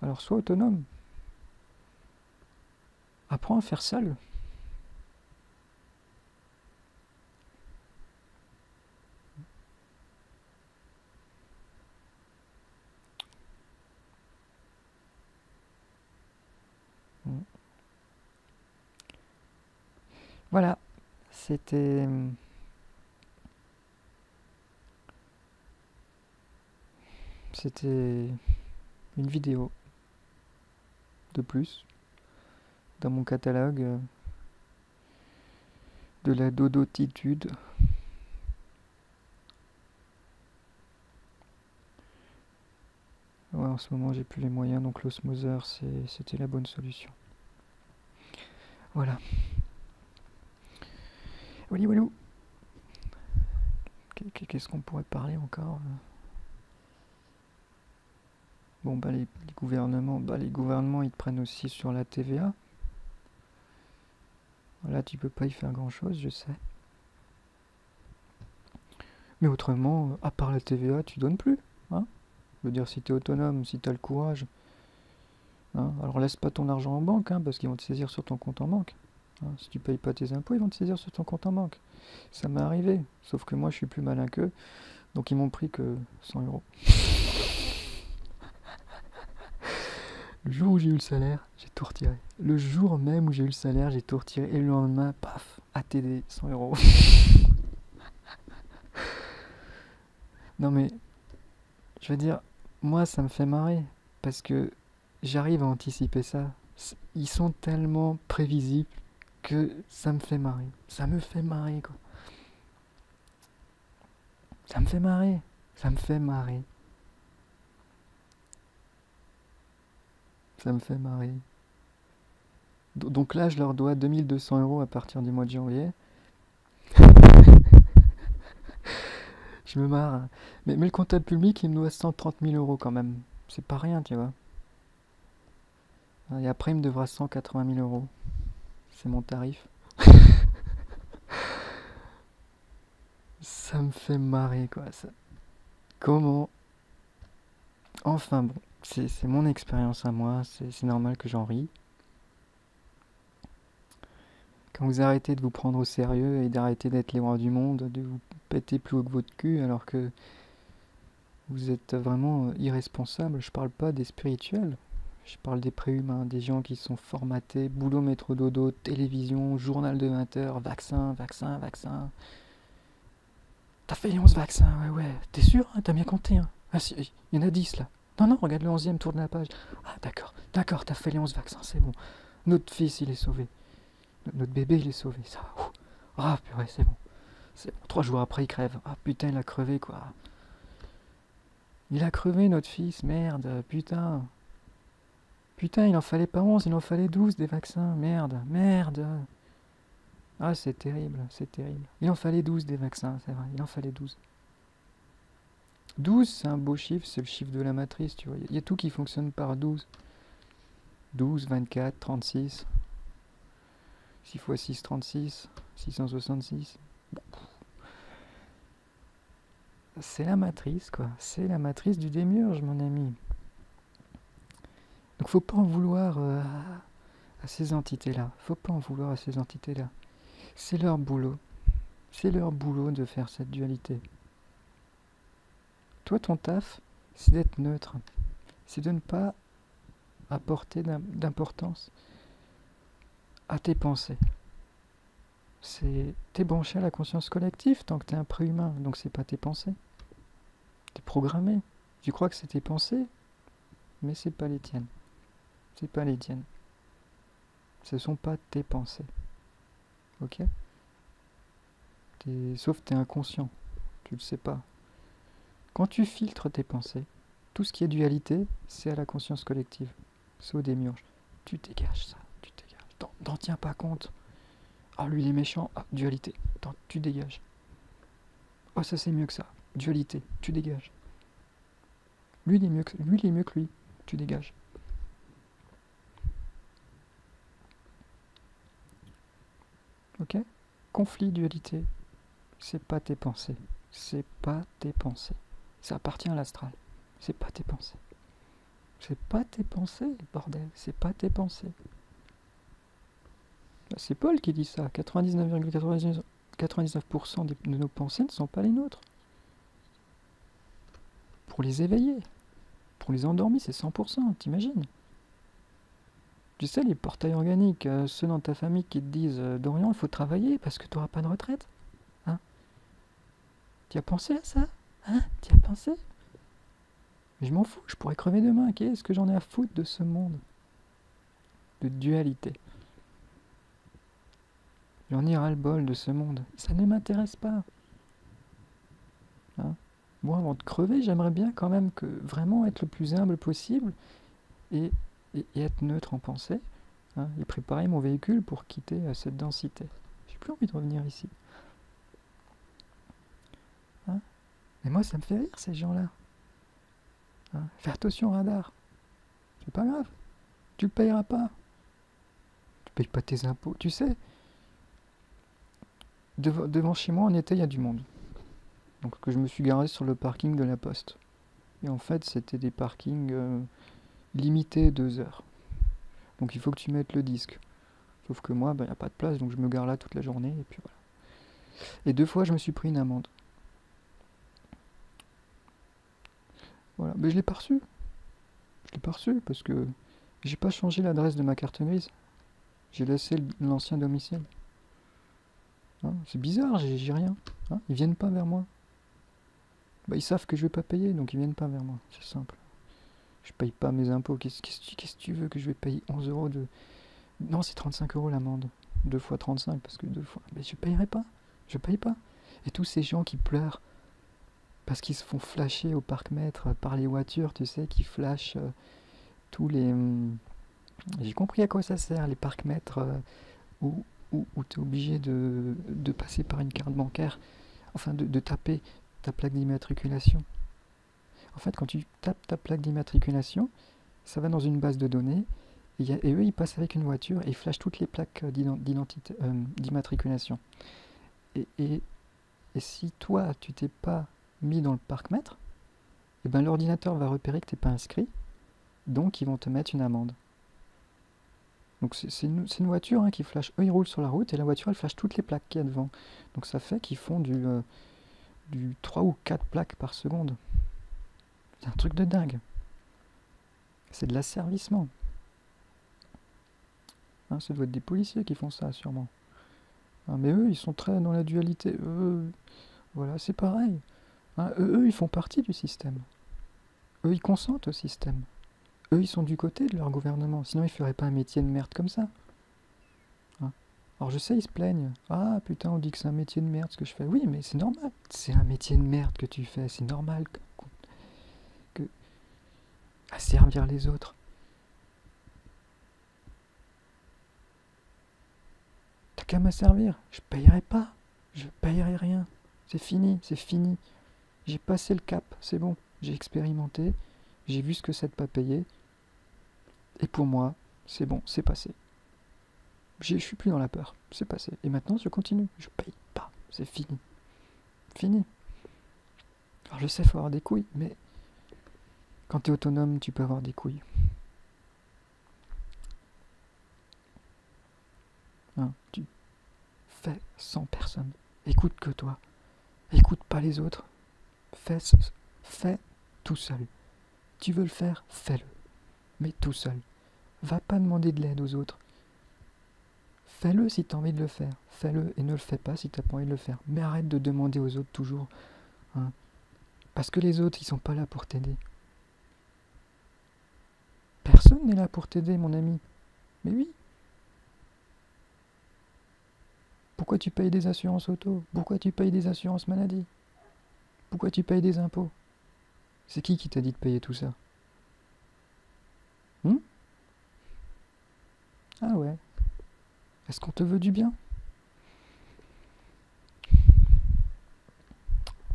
Alors sois autonome. Apprends à faire seul. Voilà, c'était une vidéo de plus dans mon catalogue de la dodotitude. Ouais, en ce moment j'ai plus les moyens, donc l'osmoseur c'était la bonne solution. Voilà. Walou. Qu'est-ce qu'on pourrait parler encore? Bon bah les gouvernements ils te prennent aussi sur la TVA. Là tu peux pas y faire grand chose, je sais. Mais autrement, à part la TVA, tu donnes plus. Hein, je veux dire, si t'es autonome, si t'as le courage. Hein, alors laisse pas ton argent en banque, hein, parce qu'ils vont te saisir sur ton compte en banque. Hein, si tu payes pas tes impôts, ils vont te saisir sur ton compte en banque. Ça m'est arrivé, sauf que moi je suis plus malin qu'eux, donc ils m'ont pris que 100 euros. Le jour où j'ai eu le salaire, j'ai tout retiré. Le jour même où j'ai eu le salaire, j'ai tout retiré. Et le lendemain, paf, ATD, 100 euros. Non mais, je veux dire, moi ça me fait marrer, parce que j'arrive à anticiper ça. Ils sont tellement prévisibles que ça me fait marrer. Ça me fait marrer, quoi. Ça me fait marrer. Ça me fait marrer. Ça me fait marrer. Donc là, je leur dois 2200 euros à partir du mois de janvier. Je me marre. Mais le comptable public, il me doit 130 000 euros quand même. C'est pas rien, tu vois. Et après, il me devra 180 000 euros. C'est mon tarif. Ça me fait marrer, quoi. Comment? Enfin bon, c'est mon expérience à moi, c'est normal que j'en rie. Quand vous arrêtez de vous prendre au sérieux et d'arrêter d'être les rois du monde, de vous péter plus haut que votre cul alors que vous êtes vraiment irresponsable, je parle pas des spirituels, je parle des préhumains, des gens qui sont formatés, boulot, métro, dodo, télévision, journal de 20 heures, vaccin, vaccin, vaccin. T'as fait les 11 vaccins, ouais, ouais. T'es sûr, hein, t'as bien compté, hein. Ah si, il y en a 10 là. Non, non, regarde le 11e, tourne la page. Ah d'accord, d'accord, t'as fait les 11 vaccins, c'est bon. Notre fils, il est sauvé. Notre bébé, il est sauvé, ça va. Ah purée, c'est bon. C'est bon. 3 jours après, il crève. Ah putain, il a crevé, quoi. Il a crevé, notre fils, merde, putain. Putain, il en fallait pas 11, il en fallait 12 des vaccins, merde, merde. Ah, c'est terrible, c'est terrible. Il en fallait 12 des vaccins, c'est vrai, il en fallait 12. 12, c'est un beau chiffre, c'est le chiffre de la matrice, tu vois. Il y a tout qui fonctionne par 12. 12, 24, 36. 6 fois 6, 36. 666. C'est la matrice, quoi. C'est la matrice du démiurge, mon ami. Donc faut pas en vouloir à ces entités-là. Faut pas en vouloir à ces entités-là. C'est leur boulot. C'est leur boulot de faire cette dualité. Toi, ton taf, c'est d'être neutre. C'est de ne pas apporter d'importance à tes pensées. T'es branché à la conscience collective tant que t'es un préhumain, donc c'est pas tes pensées. T'es programmé. Tu crois que c'est tes pensées, mais c'est pas les tiennes. C'est pas les tiennes. Ce sont pas tes pensées. Ok? Sauf t'es inconscient. Tu le sais pas. Quand tu filtres tes pensées, tout ce qui est dualité, c'est à la conscience collective. C'est au démiurge. Tu dégages ça. Tu dégages. T'en tiens pas compte. Ah, lui il est méchant. Ah, dualité. Tu dégages. Oh, ça c'est mieux que ça. Dualité. Tu dégages. Lui il est mieux que lui. Tu dégages. Ok? Conflit, dualité. C'est pas tes pensées. C'est pas tes pensées. Ça appartient à l'astral. C'est pas tes pensées. C'est pas tes pensées, bordel. C'est pas tes pensées. C'est Paul qui dit ça. 99,99% de nos pensées ne sont pas les nôtres. Pour les éveiller, pour les endormis, c'est 100%, t'imagines? Tu sais, les portails organiques, ceux dans ta famille qui te disent Dorian, il faut travailler parce que tu n'auras pas de retraite. Hein? Tu as pensé à ça? Hein? Tu as pensé? Mais je m'en fous, je pourrais crever demain. Qu'est-ce que j'en ai à foutre de ce monde de dualité? J'en ai ras-le-bol de ce monde. Ça ne m'intéresse pas. Hein? Moi, avant de crever, j'aimerais bien quand même que vraiment être le plus humble possible et, et être neutre en pensée, hein, et préparer mon véhicule pour quitter cette densité. J'ai plus envie de revenir ici. Hein? Mais moi, ça me fait rire, ces gens-là. Hein? Fais attention, radar. C'est pas grave. Tu le payeras pas. Tu payes pas tes impôts. Tu sais, devant chez moi, en été, il y a du monde. Donc que je me suis garé sur le parking de la Poste. Et en fait, c'était des parkings limités 2 heures. Donc il faut que tu mettes le disque. Sauf que moi, il n'y a pas de place, donc je me gare là toute la journée, et puis voilà. Et 2 fois, je me suis pris une amende. Voilà. Mais je l'ai pas reçu. Je l'ai pas reçu parce que j'ai pas changé l'adresse de ma carte grise. J'ai laissé l'ancien domicile. Hein, c'est bizarre, j'ai rien. Hein, ils viennent pas vers moi. Bah, ils savent que je vais pas payer, donc ils viennent pas vers moi. C'est simple. Je paye pas mes impôts. Qu'est-ce que tu veux que je vais payer 11 euros de... Non, c'est 35 euros l'amende. 2 fois 35, parce que 2 fois... Mais je payerai pas. Je paye pas. Et tous ces gens qui pleurent parce qu'ils se font flasher au parc-mètre par les voitures, tu sais, qui flashent tous les... J'ai compris à quoi ça sert, les parcs-mètres où, où tu es obligé de passer par une carte bancaire, enfin de taper ta plaque d'immatriculation. En fait, quand tu tapes ta plaque d'immatriculation, ça va dans une base de données, et eux, ils passent avec une voiture et ils flashent toutes les plaques d'immatriculation. Et si toi, tu t'es pas mis dans le parc-mètre, et ben l'ordinateur va repérer que t'es pas inscrit, donc ils vont te mettre une amende. Donc c'est une voiture qui flash, eux ils roulent sur la route et la voiture elle flash toutes les plaques qu'il y a devant. Donc ça fait qu'ils font du 3 ou 4 plaques par seconde. C'est un truc de dingue. C'est de l'asservissement. Hein, ça doit être des policiers qui font ça sûrement. Hein, mais eux ils sont très dans la dualité. Eux, voilà, c'est pareil. Hein, eux ils font partie du système. Eux ils consentent au système. Eux ils sont du côté de leur gouvernement. Sinon ils feraient pas un métier de merde comme ça. Hein. Alors je sais, ils se plaignent. Ah putain, on dit que c'est un métier de merde ce que je fais. Oui, mais c'est normal. C'est un métier de merde que tu fais. C'est normal que à servir les autres. T'as qu'à me servir. Je payerai pas. Je payerai rien. C'est fini, c'est fini. J'ai passé le cap, c'est bon. J'ai expérimenté. J'ai vu ce que c'est de pas payer. Et pour moi, c'est bon, c'est passé. Je suis plus dans la peur. C'est passé. Et maintenant, je continue. Je paye pas. C'est fini. Fini. Alors je sais, faut avoir des couilles, mais quand t'es autonome, tu peux avoir des couilles. Hein, tu fais sans personne. Écoute que toi. Écoute pas les autres. Fais tout seul. Tu veux le faire, fais-le. Mais tout seul. Va pas demander de l'aide aux autres. Fais-le si t'as envie de le faire. Fais-le et ne le fais pas si t'as pas envie de le faire. Mais arrête de demander aux autres toujours. Hein. Parce que les autres, ils sont pas là pour t'aider. Personne n'est là pour t'aider, mon ami. Mais oui. Pourquoi tu payes des assurances auto? Pourquoi tu payes des assurances maladie? Pourquoi tu payes des impôts? C'est qui t'a dit de payer tout ça? Ah ouais. Est-ce qu'on te veut du bien?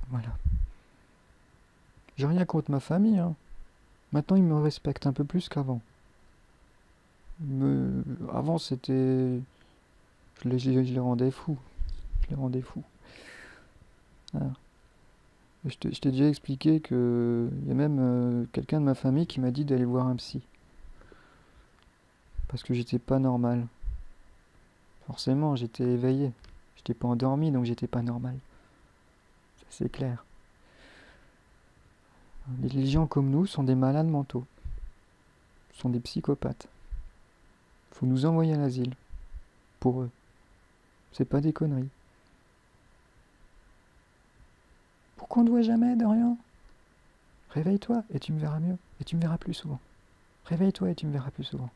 Voilà. J'ai rien contre ma famille, hein. Maintenant, ils me respectent un peu plus qu'avant. Avant, c'était... Je les rendais fous. Je les rendais fous. Ah. Je t'ai déjà expliqué que... Il y a même quelqu'un de ma famille qui m'a dit d'aller voir un psy. Parce que j'étais pas normal. Forcément, j'étais éveillé. J'étais pas endormi, donc j'étais pas normal. Ça, c'est clair. Les gens comme nous sont des malades mentaux. Sont des psychopathes. Faut nous envoyer à l'asile. Pour eux. C'est pas des conneries. Pourquoi on ne voit jamais, Dorian? Réveille-toi et tu me verras mieux. Et tu me verras plus souvent. Réveille-toi et tu me verras plus souvent.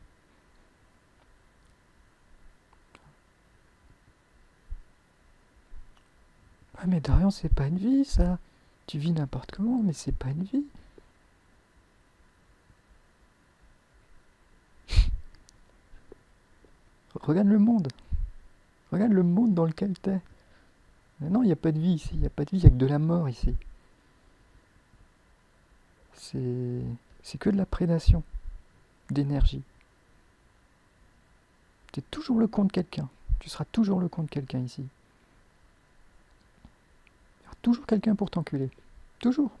Ah mais Dorian, c'est pas une vie, ça. Tu vis n'importe comment, mais c'est pas une vie. Regarde le monde. Regarde le monde dans lequel t'es. Mais non, il n'y a pas de vie ici. Il n'y a pas de vie, il n'y a que de la mort ici. C'est que de la prédation. D'énergie. T'es toujours le con de quelqu'un. Tu seras toujours le con de quelqu'un ici. Il y aura toujours quelqu'un pour t'enculer. Toujours.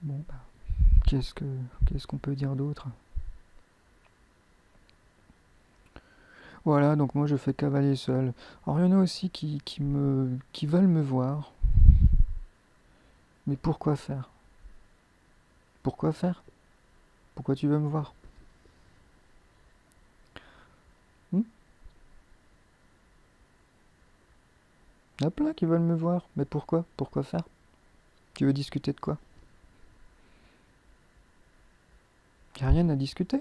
Bon, bah, qu'est-ce qu'on peut dire d'autre? Voilà, donc moi je fais cavalier seul. Alors il y en a aussi qui veulent me voir. Mais pourquoi faire? Pourquoi faire? Pourquoi tu veux me voir? Il y en a plein qui veulent me voir. Mais pourquoi? Pourquoi faire? Tu veux discuter de quoi? Y a rien à discuter.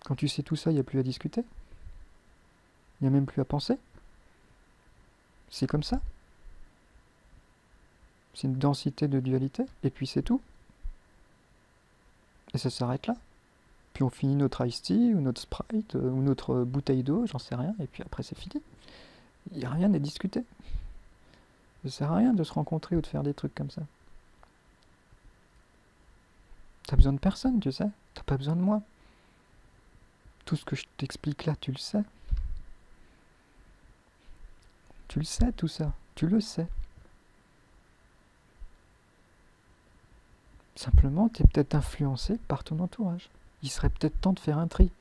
Quand tu sais tout ça, y a plus à discuter. Y a même plus à penser. C'est comme ça. C'est une densité de dualité. Et puis c'est tout. Et ça s'arrête là. Puis on finit notre iced tea, ou notre Sprite, ou notre bouteille d'eau, j'en sais rien. Et puis après c'est fini. Y a rien à discuter. Ça sert à rien de se rencontrer ou de faire des trucs comme ça. T'as besoin de personne, tu sais. T'as pas besoin de moi. Tout ce que je t'explique là, tu le sais. Tu le sais, tout ça. Tu le sais. Simplement, tu es peut-être influencé par ton entourage. Il serait peut-être temps de faire un tri.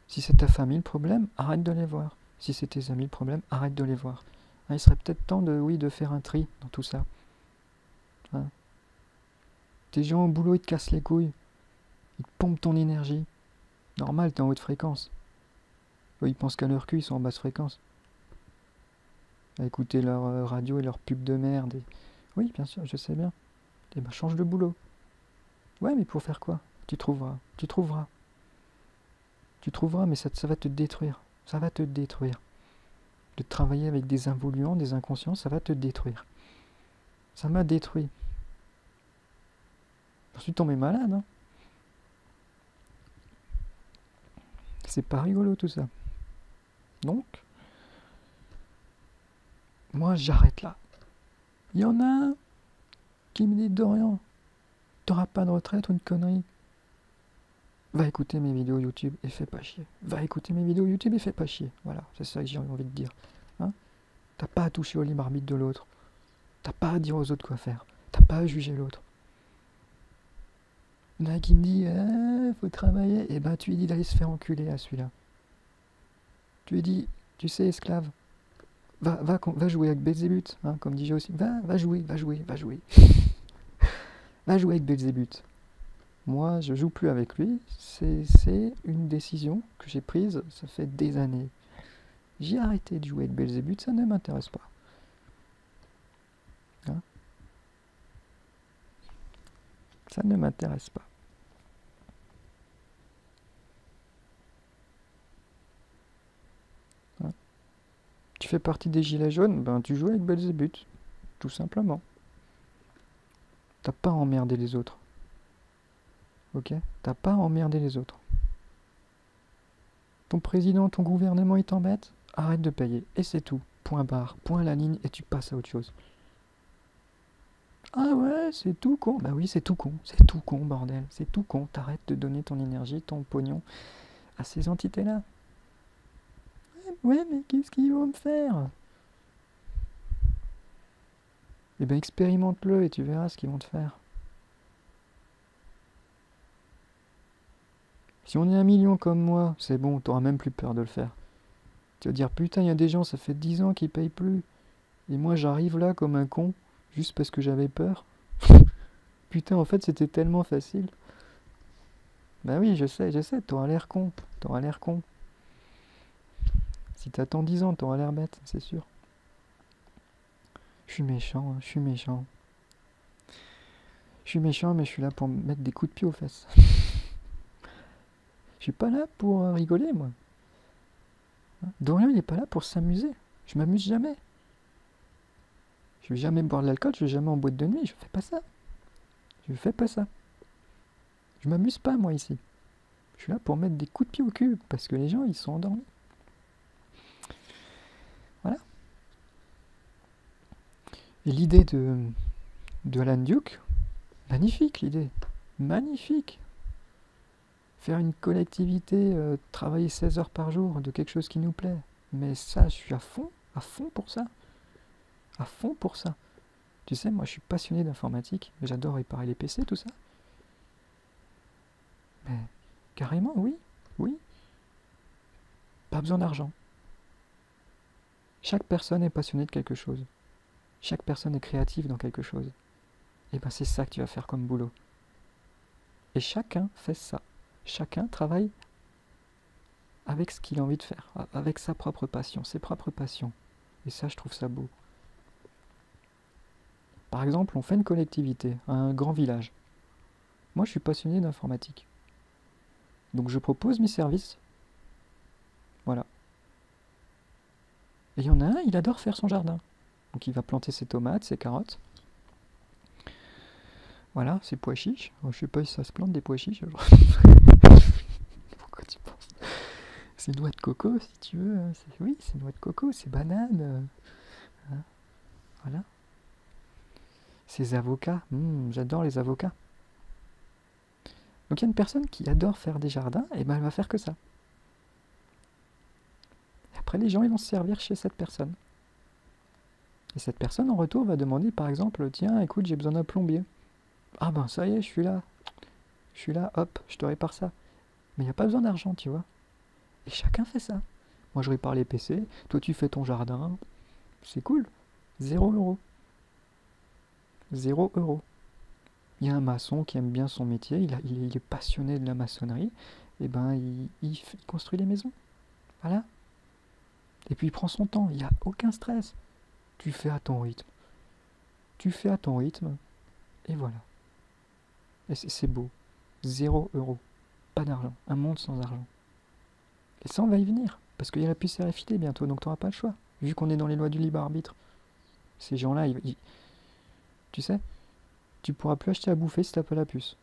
Si c'est ta famille le problème, arrête de les voir. Si c'est tes amis le problème, arrête de les voir. Hein, il serait peut-être temps de faire un tri dans tout ça. Hein. Tes gens au boulot, ils te cassent les couilles. Ils te pompent ton énergie. Normal, t'es en haute fréquence. Eux, ils pensent qu'à leur cul, ils sont en basse fréquence. À écouter leur radio et leur pub de merde. Oui, bien sûr, je sais bien. Eh ben, change de boulot. Ouais, mais pour faire quoi? Tu trouveras. Tu trouveras. Tu trouveras, mais ça va te détruire. Ça va te détruire. De travailler avec des involuants, des inconscients, ça va te détruire. Ça m'a détruit. Je suis tombé malade. Hein. C'est pas rigolo tout ça. Donc, moi j'arrête là. Il y en a un qui me dit Dorian, t'auras pas de retraite ou une connerie. Va écouter mes vidéos YouTube et fais pas chier. Va écouter mes vidéos YouTube et fais pas chier. Voilà, c'est ça que j'ai envie de dire. Hein, t'as pas à toucher au libre arbitre de l'autre. T'as pas à dire aux autres quoi faire. T'as pas à juger l'autre. Il y en a qui me dit faut travailler. Et ben tu lui dis d'aller se faire enculer à celui-là. Tu lui dis, tu sais, esclave, va jouer avec Belzébuth, hein, comme dit aussi. Va jouer. Va jouer avec Belzébuth. Moi, je joue plus avec lui. C'est une décision que j'ai prise, ça fait des années. J'ai arrêté de jouer avec Belzébuth, ça ne m'intéresse pas. Hein, ça ne m'intéresse pas. Hein, tu fais partie des gilets jaunes, ben tu joues avec Belzébuth, tout simplement. T'as pas à emmerder les autres. Ok? T'as pas à emmerder les autres. Ton président, ton gouvernement, il t'embête? Arrête de payer. Et c'est tout. Point barre, point à la ligne, et tu passes à autre chose. Ah ouais, c'est tout con. Bah oui, c'est tout con. C'est tout con, bordel. C'est tout con. T'arrêtes de donner ton énergie, ton pognon à ces entités-là. Ouais, mais qu'est-ce qu'ils vont me faire? Eh ben expérimente-le et tu verras ce qu'ils vont te faire. Si on est 1 million comme moi, c'est bon, t'auras même plus peur de le faire. Tu vas dire, putain, il y a des gens, ça fait 10 ans qu'ils payent plus. Et moi, j'arrive là comme un con, juste parce que j'avais peur. Putain, en fait, c'était tellement facile. Bah oui, je sais, t'auras l'air con. T'auras l'air con. Si t'attends 10 ans, t'auras l'air bête, c'est sûr. Je suis méchant, hein, je suis méchant. Je suis méchant, mais je suis là pour me mettre des coups de pied aux fesses. Je suis pas là pour rigoler, moi. Dorian, il est pas là pour s'amuser. Je m'amuse jamais. Je vais jamais boire de l'alcool, je vais jamais en boîte de nuit, je fais pas ça. Je fais pas ça. Je m'amuse pas, moi, ici. Je suis là pour mettre des coups de pied au cul, parce que les gens, ils sont endormis. Voilà. Et l'idée de Alan Duke, magnifique l'idée. Magnifique. Faire une collectivité, travailler 16 heures par jour de quelque chose qui nous plaît. Mais ça, je suis à fond pour ça. À fond pour ça. Tu sais, moi, je suis passionné d'informatique. J'adore réparer les PC, tout ça. Mais carrément, oui. Oui. Pas besoin d'argent. Chaque personne est passionnée de quelque chose. Chaque personne est créative dans quelque chose. Et ben c'est ça que tu vas faire comme boulot. Et chacun fait ça. Chacun travaille avec ce qu'il a envie de faire, avec sa propre passion, ses propres passions. Et ça, je trouve ça beau. Par exemple, on fait une collectivité, un grand village. Moi, je suis passionné d'informatique. Donc je propose mes services. Voilà. Et il y en a un, il adore faire son jardin. Donc il va planter ses tomates, ses carottes. Voilà, ses pois chiches. Oh, je sais pas si ça se plante des pois chiches. Pourquoi tu penses? C'est noix de coco, si tu veux. Oui, c'est noix de coco, c'est banane. Hein, voilà. Ces avocats. J'adore les avocats. Donc il y a une personne qui adore faire des jardins, et ben elle va faire que ça. après, les gens, ils vont se servir chez cette personne. Et cette personne, en retour, va demander, par exemple, tiens, écoute, j'ai besoin d'un plombier. Ah ben, ça y est, je suis là. Je suis là, hop, je te répare ça. Mais il n'y a pas besoin d'argent, tu vois. Et chacun fait ça. Moi, je répare les PC, toi, tu fais ton jardin. C'est cool. 0 €. 0 €. Il y a un maçon qui aime bien son métier, il est passionné de la maçonnerie, et ben il construit les maisons. Voilà. Et puis il prend son temps, il n'y a aucun stress. Tu fais à ton rythme. Tu fais à ton rythme, et voilà. Et c'est beau. 0 €. Pas d'argent. Un monde sans argent. Et ça, on va y venir. Parce qu'il y a la puce RFID bientôt, donc tu n'auras pas le choix. Vu qu'on est dans les lois du libre arbitre. Ces gens-là, tu sais, tu pourras plus acheter à bouffer si t'as pas la puce.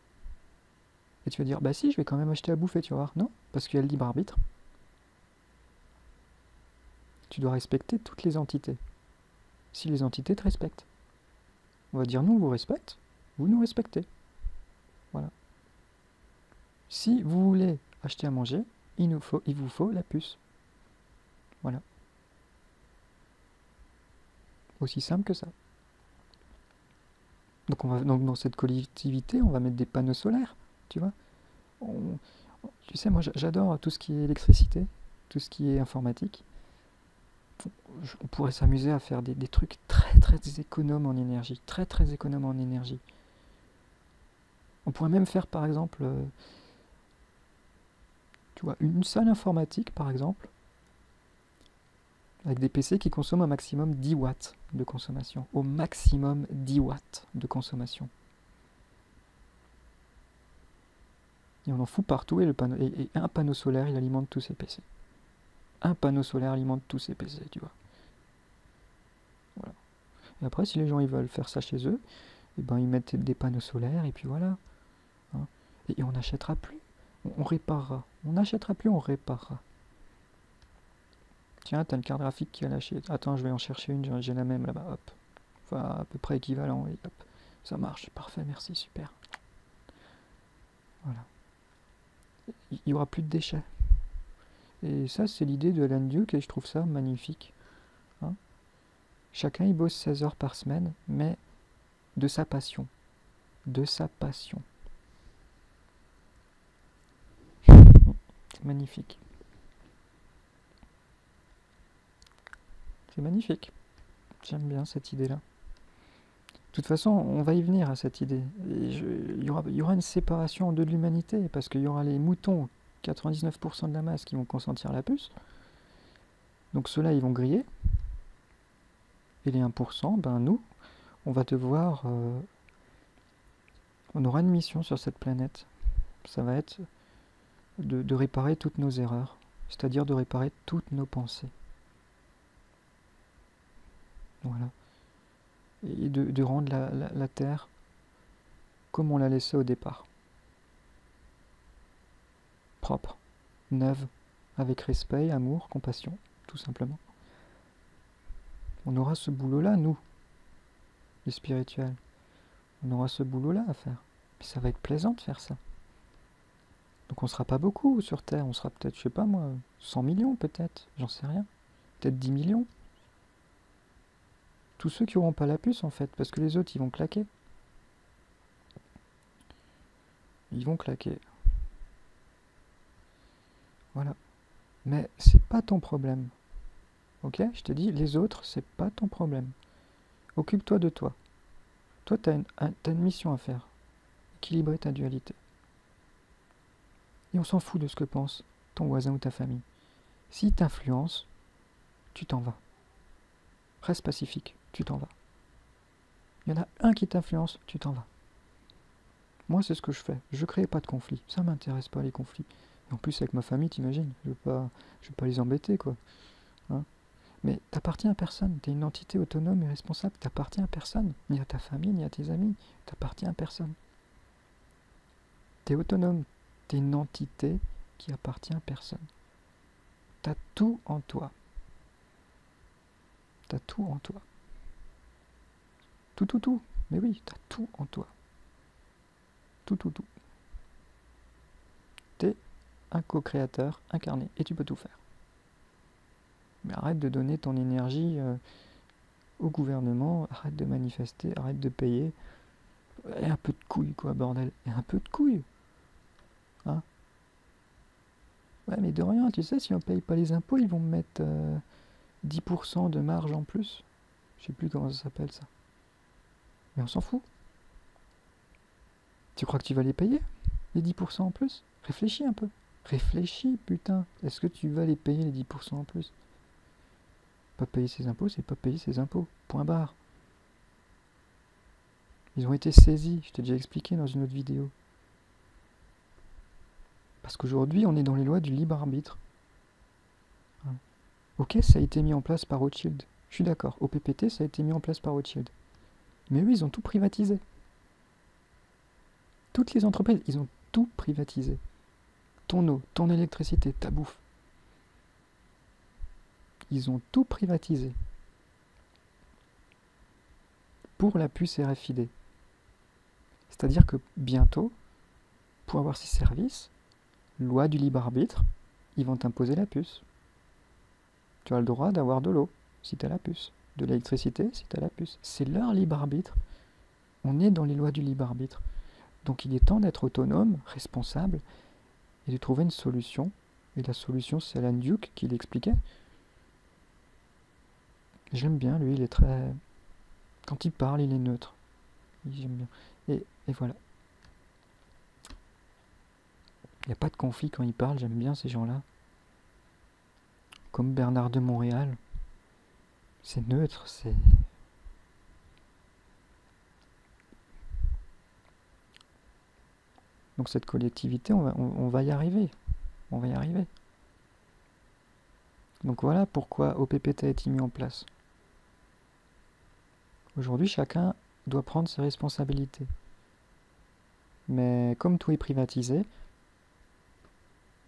Et tu vas dire, bah si, je vais quand même acheter à bouffer, tu vas voir. Non, parce qu'il y a le libre arbitre. Tu dois respecter toutes les entités. Si les entités te respectent. On va dire, nous, on vous respecte, vous nous respectez. Voilà. Si vous voulez acheter à manger, il vous faut la puce. Voilà. Aussi simple que ça. Donc dans cette collectivité, on va mettre des panneaux solaires, tu vois. Tu sais, moi j'adore tout ce qui est électricité, tout ce qui est informatique. On pourrait s'amuser à faire des trucs très très économes en énergie, très très économes en énergie. On pourrait même faire par exemple, tu vois, une salle informatique par exemple, avec des PC qui consomment un maximum 10 watts de consommation. Au maximum 10 watts de consommation. Et on en fout partout et un panneau solaire il alimente tous ces PC. Un panneau solaire alimente tous ces PC, tu vois. Voilà. Et après, si les gens ils veulent faire ça chez eux, et ben ils mettent des panneaux solaires et puis voilà. Hein. Et on n'achètera plus. On réparera. On n'achètera plus, on réparera. Tiens, t'as une carte graphique qui a lâché. Attends, je vais en chercher une, j'ai la même là-bas. Hop. Enfin, à peu près équivalent. Et hop. Ça marche. Parfait, merci, super. Voilà. Il n'y aura plus de déchets. Et ça, c'est l'idée de Alan Duke et je trouve ça magnifique. Hein. Chacun, il bosse 16 heures par semaine, mais de sa passion. De sa passion. C'est magnifique. C'est magnifique. J'aime bien cette idée-là. De toute façon, on va y venir à cette idée. Il y aura une séparation de l'humanité, parce qu'il y aura les moutons, 99% de la masse, qui vont consentir la puce. Donc ceux-là, ils vont griller. Et les 1%, ben nous, on va devoir... on aura une mission sur cette planète. Ça va être de réparer toutes nos erreurs. C'est-à-dire de réparer toutes nos pensées. Voilà. Et de rendre la Terre comme on l'a laissée au départ. Propre, neuve, avec respect, amour, compassion, tout simplement. On aura ce boulot-là, nous, les spirituels. On aura ce boulot-là à faire. Mais ça va être plaisant de faire ça. Donc on sera pas beaucoup sur Terre, on sera peut-être, je sais pas moi, 100 millions peut-être, j'en sais rien. Peut-être 10 millions. Tous ceux qui auront pas la puce en fait, parce que les autres ils vont claquer. Ils vont claquer. Voilà. Mais c'est pas ton problème. Ok? Je t'ai dit, les autres, c'est pas ton problème. Occupe-toi de toi. Toi, t'as une mission à faire. Équilibrer ta dualité. Et on s'en fout de ce que pense ton voisin ou ta famille. S'il t'influence, tu t'en vas. Reste pacifique, tu t'en vas. Il y en a un qui t'influence, tu t'en vas. Moi, c'est ce que je fais. Je crée pas de conflits. Ça m'intéresse pas, les conflits. Et en plus, avec ma famille, t'imagines, je vais pas les embêter, quoi. Hein. Mais t'appartiens à personne. T'es une entité autonome et responsable. T'appartiens à personne. Ni à ta famille, ni à tes amis. T'appartiens à personne. T'es autonome. T'es une entité qui appartient à personne. T'as tout en toi. T'as tout en toi. Tout, tout, tout. Mais oui, t'as tout en toi. Tout, tout, tout. T'es un co-créateur incarné et tu peux tout faire. Mais arrête de donner ton énergie au gouvernement, arrête de manifester, arrête de payer. Et un peu de couilles, quoi, bordel. Et un peu de couilles. Hein? Ouais, mais de rien, tu sais, si on paye pas les impôts, ils vont me mettre 10% de marge en plus. Je sais plus comment ça s'appelle ça. Mais on s'en fout. Tu crois que tu vas les payer, les 10% en plus? Réfléchis un peu. Réfléchis, putain. Est-ce que tu vas les payer, les 10% en plus? Pas payer ses impôts, c'est pas payer ses impôts. Point barre. Ils ont été saisis, je t'ai déjà expliqué dans une autre vidéo. Parce qu'aujourd'hui, on est dans les lois du libre arbitre. Ok, ça a été mis en place par Rothschild. Je suis d'accord. Au PPT, ça a été mis en place par Rothschild. Mais eux, ils ont tout privatisé. Toutes les entreprises, ils ont tout privatisé. Ton eau, ton électricité, ta bouffe. Ils ont tout privatisé. Pour la puce RFID. C'est-à-dire que bientôt, pour avoir ces services, loi du libre arbitre, ils vont t'imposer la puce. Tu as le droit d'avoir de l'eau, si tu as la puce. De l'électricité, si tu as la puce. C'est leur libre arbitre. On est dans les lois du libre arbitre. Donc il est temps d'être autonome, responsable, et de trouver une solution. Et la solution, c'est Alan Duke qui l'expliquait. J'aime bien, lui, il est très... Quand il parle, il est neutre. J'aime bien. Et voilà. Il n'y a pas de conflit quand il parle, j'aime bien ces gens-là. Comme Bernard de Montréal. C'est neutre, c'est... Donc cette collectivité, on va y arriver. On va y arriver. Donc voilà pourquoi OPPT a été mis en place. Aujourd'hui, chacun doit prendre ses responsabilités. Mais comme tout est privatisé,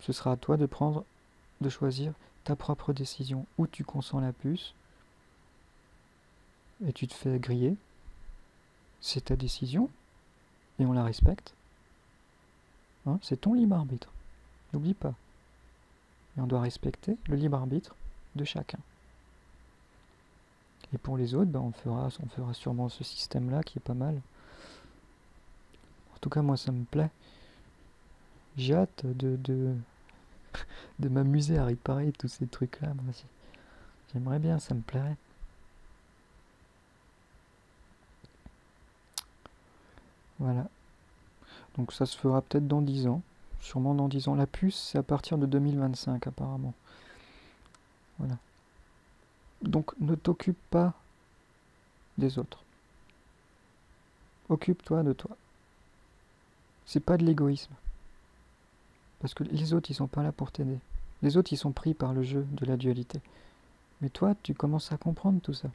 ce sera à toi de choisir ta propre décision. Où tu consens la puce et tu te fais griller. C'est ta décision et on la respecte. Hein, c'est ton libre arbitre. N'oublie pas. Et on doit respecter le libre arbitre de chacun. Et pour les autres, on fera sûrement ce système-là qui est pas mal. En tout cas, moi, ça me plaît. J'ai hâte de m'amuser à réparer tous ces trucs-là. Moi aussi. J'aimerais bien, ça me plairait. Voilà. Donc ça se fera peut-être dans 10 ans. Sûrement dans 10 ans. La puce, c'est à partir de 2025 apparemment. Voilà. Donc ne t'occupe pas des autres. Occupe-toi de toi. C'est pas de l'égoïsme. Parce que les autres, ils sont pas là pour t'aider. Les autres, ils sont pris par le jeu de la dualité. Mais toi, tu commences à comprendre tout ça.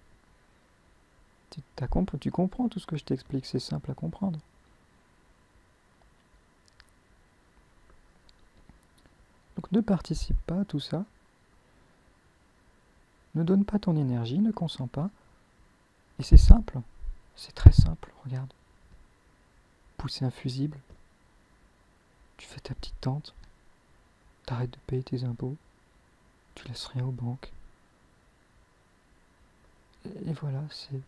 Tu comprends tout ce que je t'explique, c'est simple à comprendre. Donc ne participe pas à tout ça. Ne donne pas ton énergie, ne consens pas. Et c'est simple. C'est très simple, regarde. Pousser un fusible. Tu fais ta petite tente. T'arrêtes de payer tes impôts. Tu laisses rien aux banques. Et voilà, c'est...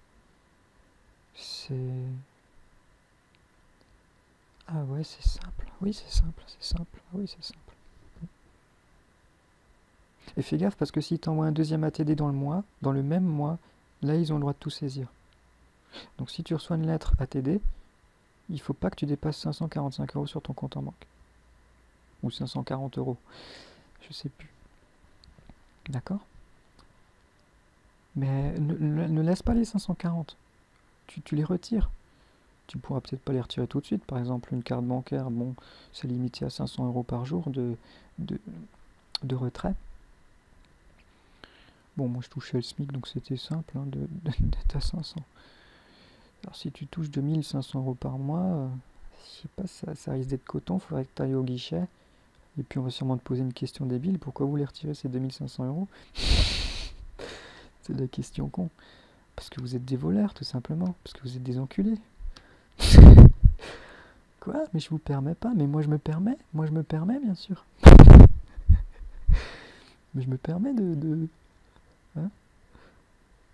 Ah ouais, c'est simple. Oui, c'est simple, c'est simple. Ah oui, c'est simple. Et fais gaffe parce que si t'envoies un deuxième ATD dans le même mois, là, ils ont le droit de tout saisir. Donc si tu reçois une lettre ATD, il faut pas que tu dépasses 545 € sur ton compte en banque. Ou 540 €. Je sais plus. D'accord? Mais ne laisse pas les 540. Tu les retires. Tu pourras peut-être pas les retirer tout de suite. Par exemple, une carte bancaire, bon, c'est limité à 500 € par jour de retrait. Bon, moi je touchais le SMIC, donc c'était simple d'être à 500. Alors si tu touches 2500 € par mois, je sais pas, ça risque d'être coton, faudrait que tu ailles au guichet. Et puis on va sûrement te poser une question débile, pourquoi vous les retirez ces 2500 €? C'est la question con. Parce que vous êtes des voleurs, tout simplement. Parce que vous êtes des enculés. Quoi? Mais je vous permets pas. Mais moi je me permets. Moi je me permets, bien sûr. Mais je me permets de... Hein?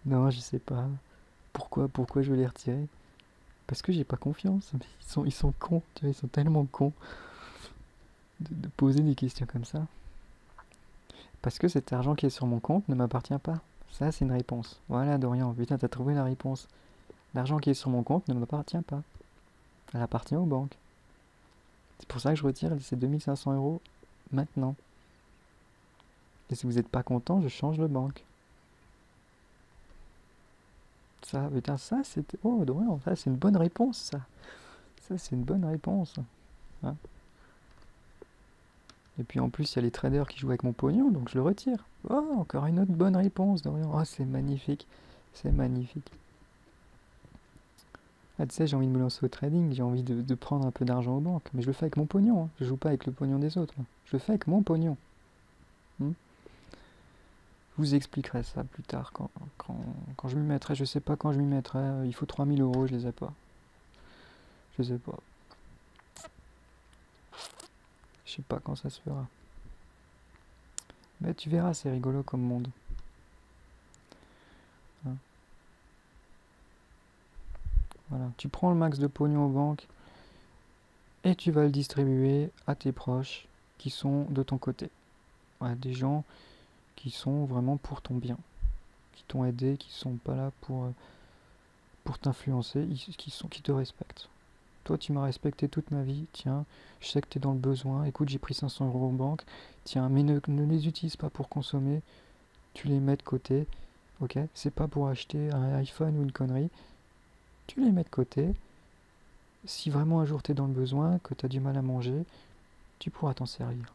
Non, je sais pas. Pourquoi je veux les retirer? Parce que j'ai pas confiance. Ils sont cons, tu vois, ils sont tellement cons de poser des questions comme ça. Parce que cet argent qui est sur mon compte ne m'appartient pas. Ça, c'est une réponse. Voilà, Dorian, putain, t'as trouvé la réponse. L'argent qui est sur mon compte ne m'appartient pas. Elle appartient aux banques. C'est pour ça que je retire ces 2500 € maintenant. Et si vous n'êtes pas content, je change de banque. Ça, putain, ça, c'était... Oh, Dorian, ça, c'est une bonne réponse, ça. Ça, c'est une bonne réponse. Hein. Et puis en plus, il y a les traders qui jouent avec mon pognon, donc je le retire. Oh, encore une autre bonne réponse, Dorian. Oh, c'est magnifique. C'est magnifique. Ah, tu sais, j'ai envie de me lancer au trading, j'ai envie de prendre un peu d'argent aux banques. Mais je le fais avec mon pognon, hein. Je joue pas avec le pognon des autres, hein. Je le fais avec mon pognon. Hmm. Je vous expliquerai ça plus tard, quand je m'y mettrai. Je sais pas quand je m'y mettrai. Il faut 3000 €, je les ai pas. Je sais pas. Je sais pas quand ça se fera. Mais tu verras, c'est rigolo comme monde. Hein. Voilà. Tu prends le max de pognon aux banques et tu vas le distribuer à tes proches qui sont de ton côté. Ouais, des gens qui sont vraiment pour ton bien, qui t'ont aidé, qui sont pas là pour t'influencer, qui te respectent. Toi, tu m'as respecté toute ma vie, tiens, je sais que tu es dans le besoin, écoute, j'ai pris 500 € en banque, tiens, mais ne les utilise pas pour consommer, tu les mets de côté, ok? C'est pas pour acheter un iPhone ou une connerie, tu les mets de côté. Si vraiment un jour tu es dans le besoin, que tu as du mal à manger, tu pourras t'en servir.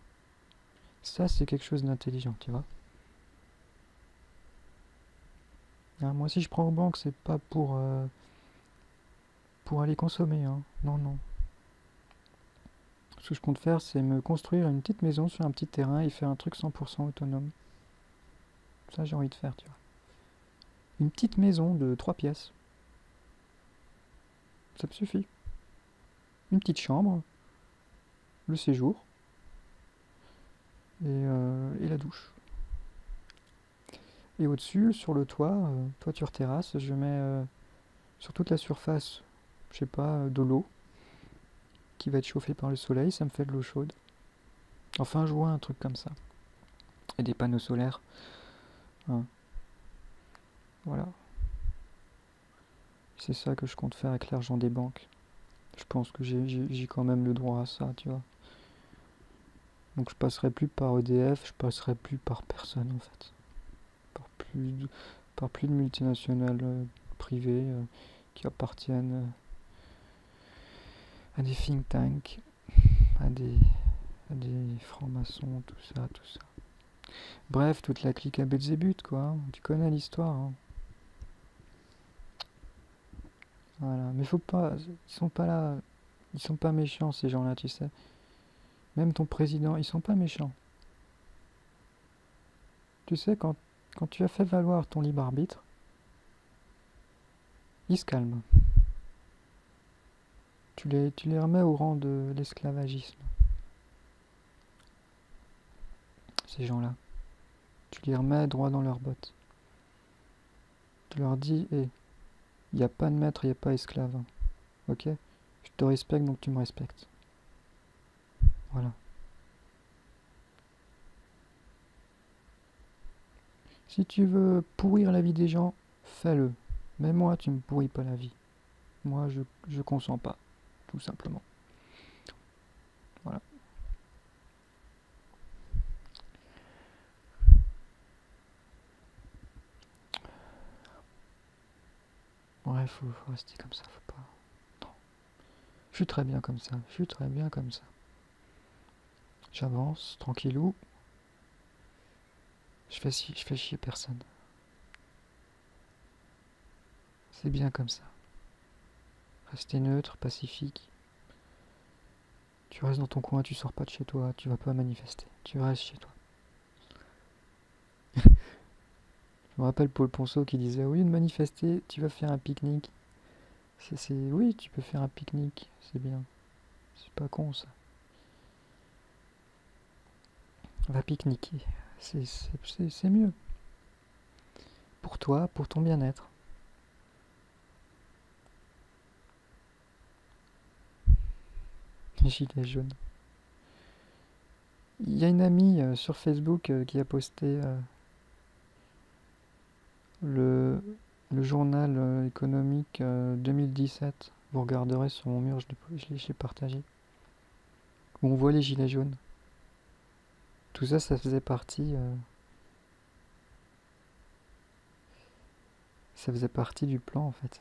Ça, c'est quelque chose d'intelligent, tu vois. Hein, moi, si je prends en banque, c'est pas pour aller consommer, hein. Non, non. Ce que je compte faire, c'est me construire une petite maison sur un petit terrain et faire un truc 100% autonome. Ça, j'ai envie de faire, tu vois. Une petite maison de 3 pièces. Ça me suffit. Une petite chambre, le séjour et la douche. Et au-dessus, sur le toit, toiture terrasse, je mets sur toute la surface, je sais pas, de l'eau qui va être chauffée par le soleil. Ça me fait de l'eau chaude. Enfin, je vois un truc comme ça. Et des panneaux solaires. Hein. Voilà. C'est ça que je compte faire avec l'argent des banques. Je pense que j'ai quand même le droit à ça, tu vois. Donc je passerai plus par EDF, je passerai plus par personne en fait. Par plus de, par plus de multinationales privées qui appartiennent à des think tanks, à des, à des francs-maçons, tout ça, tout ça. Bref, toute la clique à Belzébuth, quoi. Hein. Tu connais l'histoire. Hein. Voilà. Mais faut pas. Ils sont pas là. Ils sont pas méchants, ces gens-là, tu sais. Même ton président, ils sont pas méchants. Tu sais, quand tu as fait valoir ton libre arbitre, ils se calment. Tu les remets au rang de l'esclavagisme, ces gens-là. Tu les remets droit dans leurs bottes. Tu leur dis, hé, il n'y a pas de maître, il n'y a pas esclave. Hein. Ok? Je te respecte, donc tu me respectes. Voilà. Si tu veux pourrir la vie des gens, fais-le. Mais moi, tu me pourris pas la vie. Moi, je consens pas, tout simplement. Voilà. Ouais, faut rester comme ça, faut pas. Non. Je suis très bien comme ça, je suis très bien comme ça. J'avance, tranquillou. Je fais chier personne. C'est bien comme ça. Rester neutre, pacifique. Tu restes dans ton coin, tu sors pas de chez toi, tu vas pas manifester. Tu restes chez toi. Je me rappelle Paul Ponceau qui disait, au lieu de manifester, tu vas faire un pique-nique. Oui, tu peux faire un pique-nique, c'est bien. C'est pas con ça. Va pique-niquer. C'est mieux. toi, pour ton bien-être. Gilet jaune. Il y a une amie sur Facebook qui a posté le, le journal économique 2017. Vous regarderez sur mon mur, j'ai partagé. Où on voit les gilets jaunes. Tout ça, ça faisait partie du plan en fait.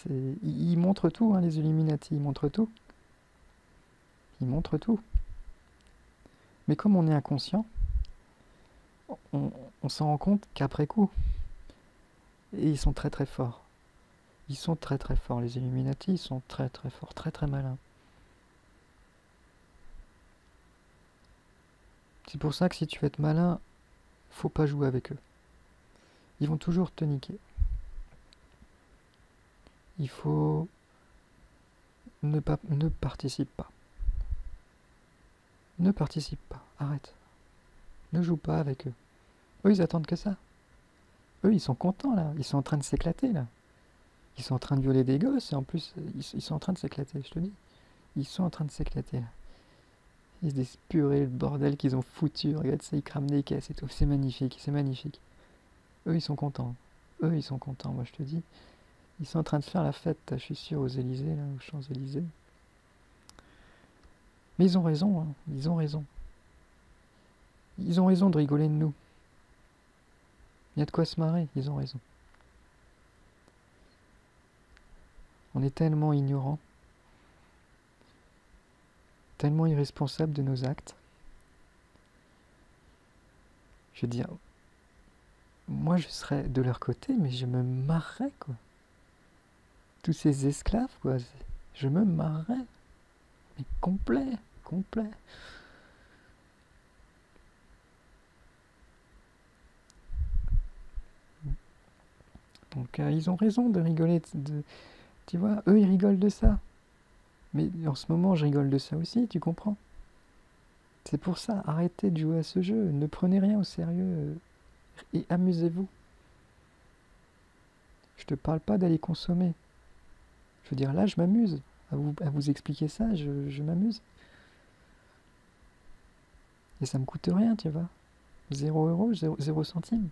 Ils montrent tout, hein, les Illuminati, ils montrent tout. Ils montrent tout. Mais comme on est inconscient, on, on s'en rend compte qu'après coup. Et ils sont très très forts. Ils sont très très forts, les Illuminati, ils sont très très forts, très très malins. C'est pour ça que si tu veux être malin, faut pas jouer avec eux. Ils vont toujours te niquer. Il faut ne participe pas. Ne participe pas, arrête. Ne joue pas avec eux. Eux, ils attendent que ça. Eux, ils sont contents là, ils sont en train de s'éclater là. Ils sont en train de violer des gosses et en plus, ils sont en train de s'éclater, je te dis. Ils sont en train de s'éclater là. Ils se disent purée, le bordel qu'ils ont foutu, regarde ça, ils crament des caisses et tout. C'est magnifique, c'est magnifique. Eux, ils sont contents. Eux, ils sont contents, moi je te dis. Ils sont en train de faire la fête, je suis sûr, aux Élysées, là, aux Champs-Élysées. Mais ils ont raison, hein, ils ont raison. Ils ont raison de rigoler de nous. Il y a de quoi se marrer, ils ont raison. On est tellement ignorants, tellement irresponsables de nos actes. Je veux dire, moi je serais de leur côté, mais je me marrerais, quoi. Tous ces esclaves, quoi. Je me marrerais. Mais complet, complet. Donc ils ont raison de rigoler. Tu vois, eux ils rigolent de ça. Mais en ce moment je rigole de ça aussi, tu comprends? C'est pour ça, arrêtez de jouer à ce jeu. Ne prenez rien au sérieux et amusez-vous. Je te parle pas d'aller consommer. Je veux dire, là je m'amuse. À vous expliquer ça, je m'amuse. Et ça me coûte rien, tu vois. 0 €, 0 centime.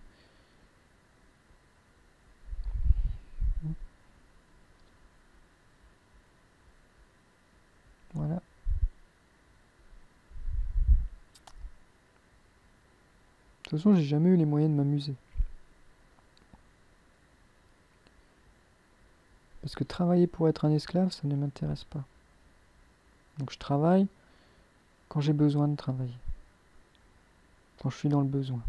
Voilà. De toute façon, j'ai jamais eu les moyens de m'amuser. Parce que travailler pour être un esclave, ça ne m'intéresse pas. Donc je travaille quand j'ai besoin de travailler. Quand je suis dans le besoin.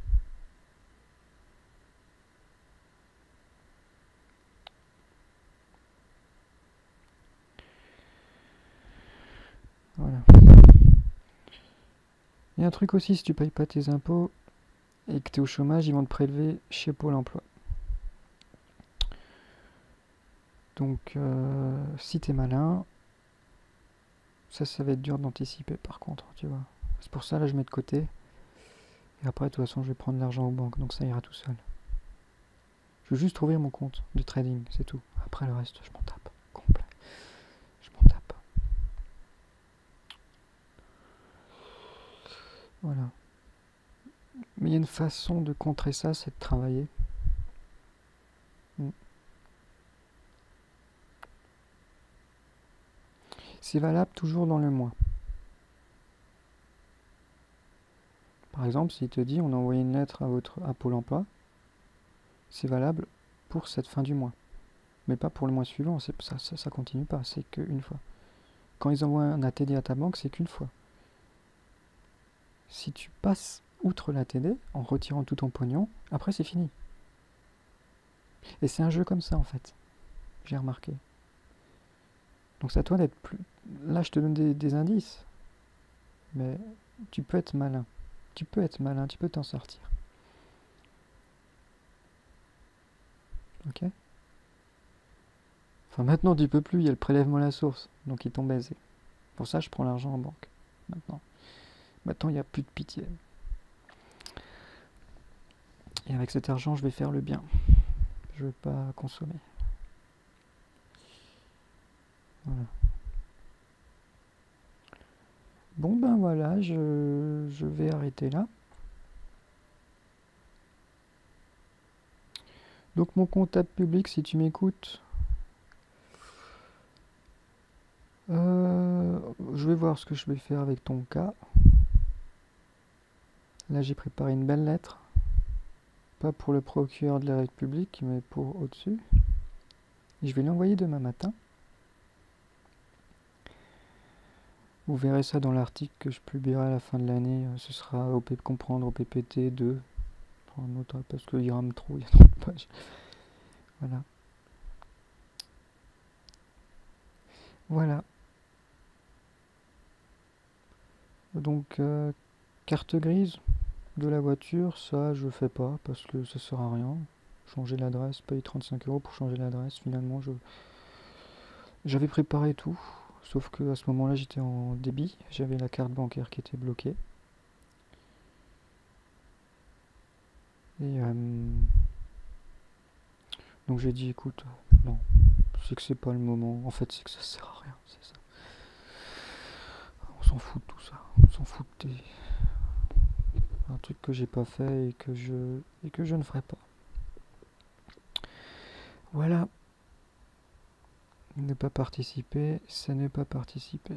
Voilà. Il y a un truc aussi, si tu payes pas tes impôts et que tu es au chômage, ils vont te prélever chez Pôle emploi. Donc si tu es malin, ça va être dur d'anticiper par contre, tu vois. C'est pour ça, là, je mets de côté. Et après, de toute façon, je vais prendre l'argent aux banques, donc ça ira tout seul. Je veux juste ouvrir mon compte de trading, c'est tout. Après, le reste, je m'en tape. Complet. Je m'en tape. Voilà. Mais il y a une façon de contrer ça, c'est de travailler. C'est valable toujours dans le mois. Par exemple, s'il te dit on a envoyé une lettre à Pôle emploi, c'est valable pour cette fin du mois. Mais pas pour le mois suivant, ça continue pas, c'est qu'une fois. Quand ils envoient un ATD à ta banque, c'est qu'une fois. Si tu passes outre l'ATD, en retirant tout ton pognon, après c'est fini. Et c'est un jeu comme ça en fait, j'ai remarqué. Donc c'est à toi d'être plus... Là je te donne des indices, mais tu peux être malin. Tu peux être malin, tu peux t'en sortir. Ok? Enfin maintenant tu peux plus, il y a le prélèvement à la source, donc ils t'ont baisé. Pour ça je prends l'argent en banque. Maintenant il n'y a plus de pitié. Et avec cet argent, je vais faire le bien. Je veux pas consommer. Voilà. Bon ben voilà, je vais arrêter là. Donc mon comptable public, si tu m'écoutes, je vais voir ce que je vais faire avec ton cas. Là j'ai préparé une belle lettre. Pas pour le procureur de la République, mais pour au-dessus. Et je vais l'envoyer demain matin. Vous verrez ça dans l'article que je publierai à la fin de l'année. Ce sera comprendre au PPT 2. Un autre, parce qu'il rame trop, il y a trop de pages. Voilà. Voilà. Donc, carte grise de la voiture, ça je fais pas parce que ça sert à rien. Changer l'adresse, payer 35 € pour changer l'adresse, finalement j'avais préparé tout. Sauf que à ce moment-là j'étais en débit, j'avais la carte bancaire qui était bloquée. Et donc j'ai dit écoute, non, c'est que c'est pas le moment. En fait c'est que ça sert à rien, c'est ça. On s'en fout de tout ça. On s'en fout de un truc que j'ai pas fait et que je ne ferai pas. Voilà. Ne pas participer, c'est ne pas participer.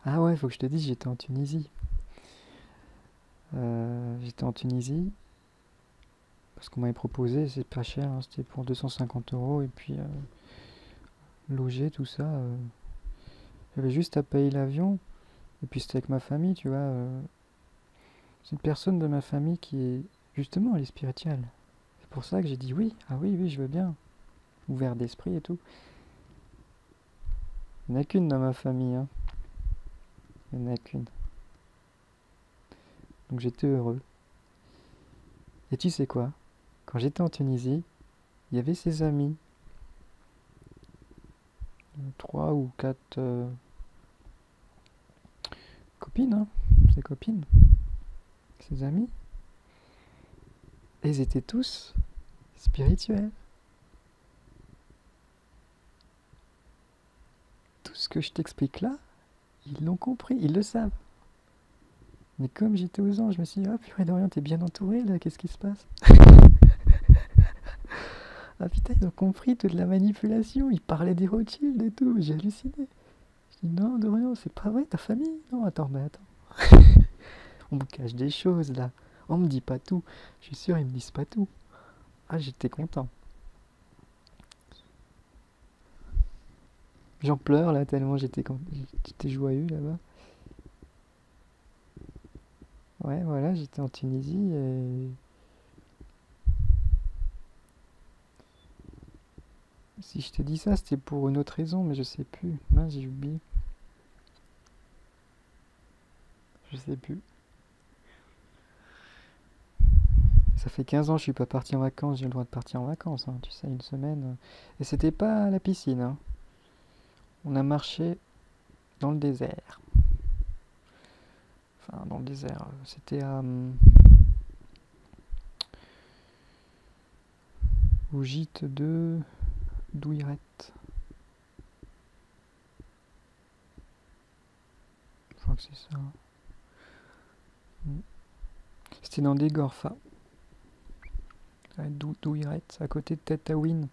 Ah ouais, faut que je te dise, j'étais en Tunisie. J'étais en Tunisie parce qu'on m'avait proposé, c'est pas cher, hein, c'était pour 250 € et puis loger, tout ça. J'avais juste à payer l'avion et puis c'était avec ma famille, tu vois. C'est une personne de ma famille qui est justement, elle est spirituelle. C'est pour ça que j'ai dit oui, ah oui, oui, je veux bien. Ouvert d'esprit et tout. Il n'y en a qu'une dans ma famille, hein. Il n'y en a qu'une. Donc j'étais heureux. Et tu sais quoi? Quand j'étais en Tunisie, il y avait ses amis. 3 ou 4 copines, hein, ses copines, ses amis. Et ils étaient tous spirituels. Tout ce que je t'explique là, ils l'ont compris, ils le savent. Mais comme j'étais aux anges, je me suis dit, ah purée Dorian, t'es bien entouré là, qu'est-ce qui se passe? Ah putain, ils ont compris toute la manipulation, ils parlaient des Rothschild et tout, j'ai halluciné. Je dis, non Dorian, c'est pas vrai, ta famille? Non, attends, mais attends. On me cache des choses là, on me dit pas tout. Je suis sûr, ils me disent pas tout. Ah, j'étais content. J'en pleure là, tellement j'étais joyeux là-bas. Ouais, voilà, j'étais en Tunisie et si je te dis ça, c'était pour une autre raison, mais je sais plus. Mince, j'ai oublié. Je sais plus. Ça fait 15 ans que je suis pas parti en vacances, j'ai le droit de partir en vacances, hein, tu sais, une semaine. Et c'était pas à la piscine, hein. On a marché dans le désert. Enfin, dans le désert. C'était au gîte de Douirette. Je crois que c'est ça. C'était dans des Gorfas. Douirette, à côté de Tataouine.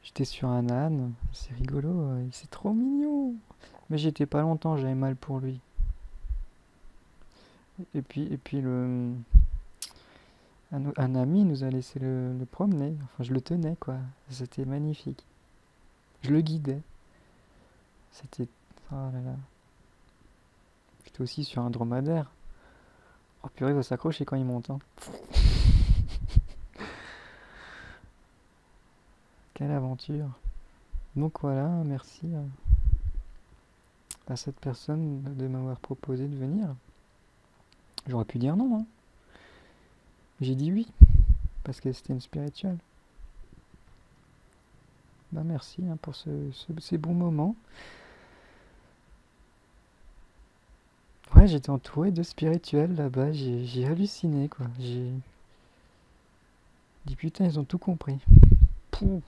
J'étais sur un âne, c'est rigolo, c'est trop mignon. Mais j'étais pas longtemps, j'avais mal pour lui. Et puis un ami nous a laissé le promener. Enfin, je le tenais, quoi. C'était magnifique. Je le guidais. C'était... Oh là là. J'étais aussi sur un dromadaire. Oh purée, il va s'accrocher quand il monte, hein. Quelle aventure. Donc voilà, merci à cette personne de m'avoir proposé de venir. J'aurais pu dire non, hein. J'ai dit oui, parce que c'était une spirituelle. Bah merci, hein, pour ces bons moments. Ouais, Ouais, j'étais entouré de spirituels là-bas, j'ai halluciné quoi. J'ai dit putain, ils ont tout compris. Pouh,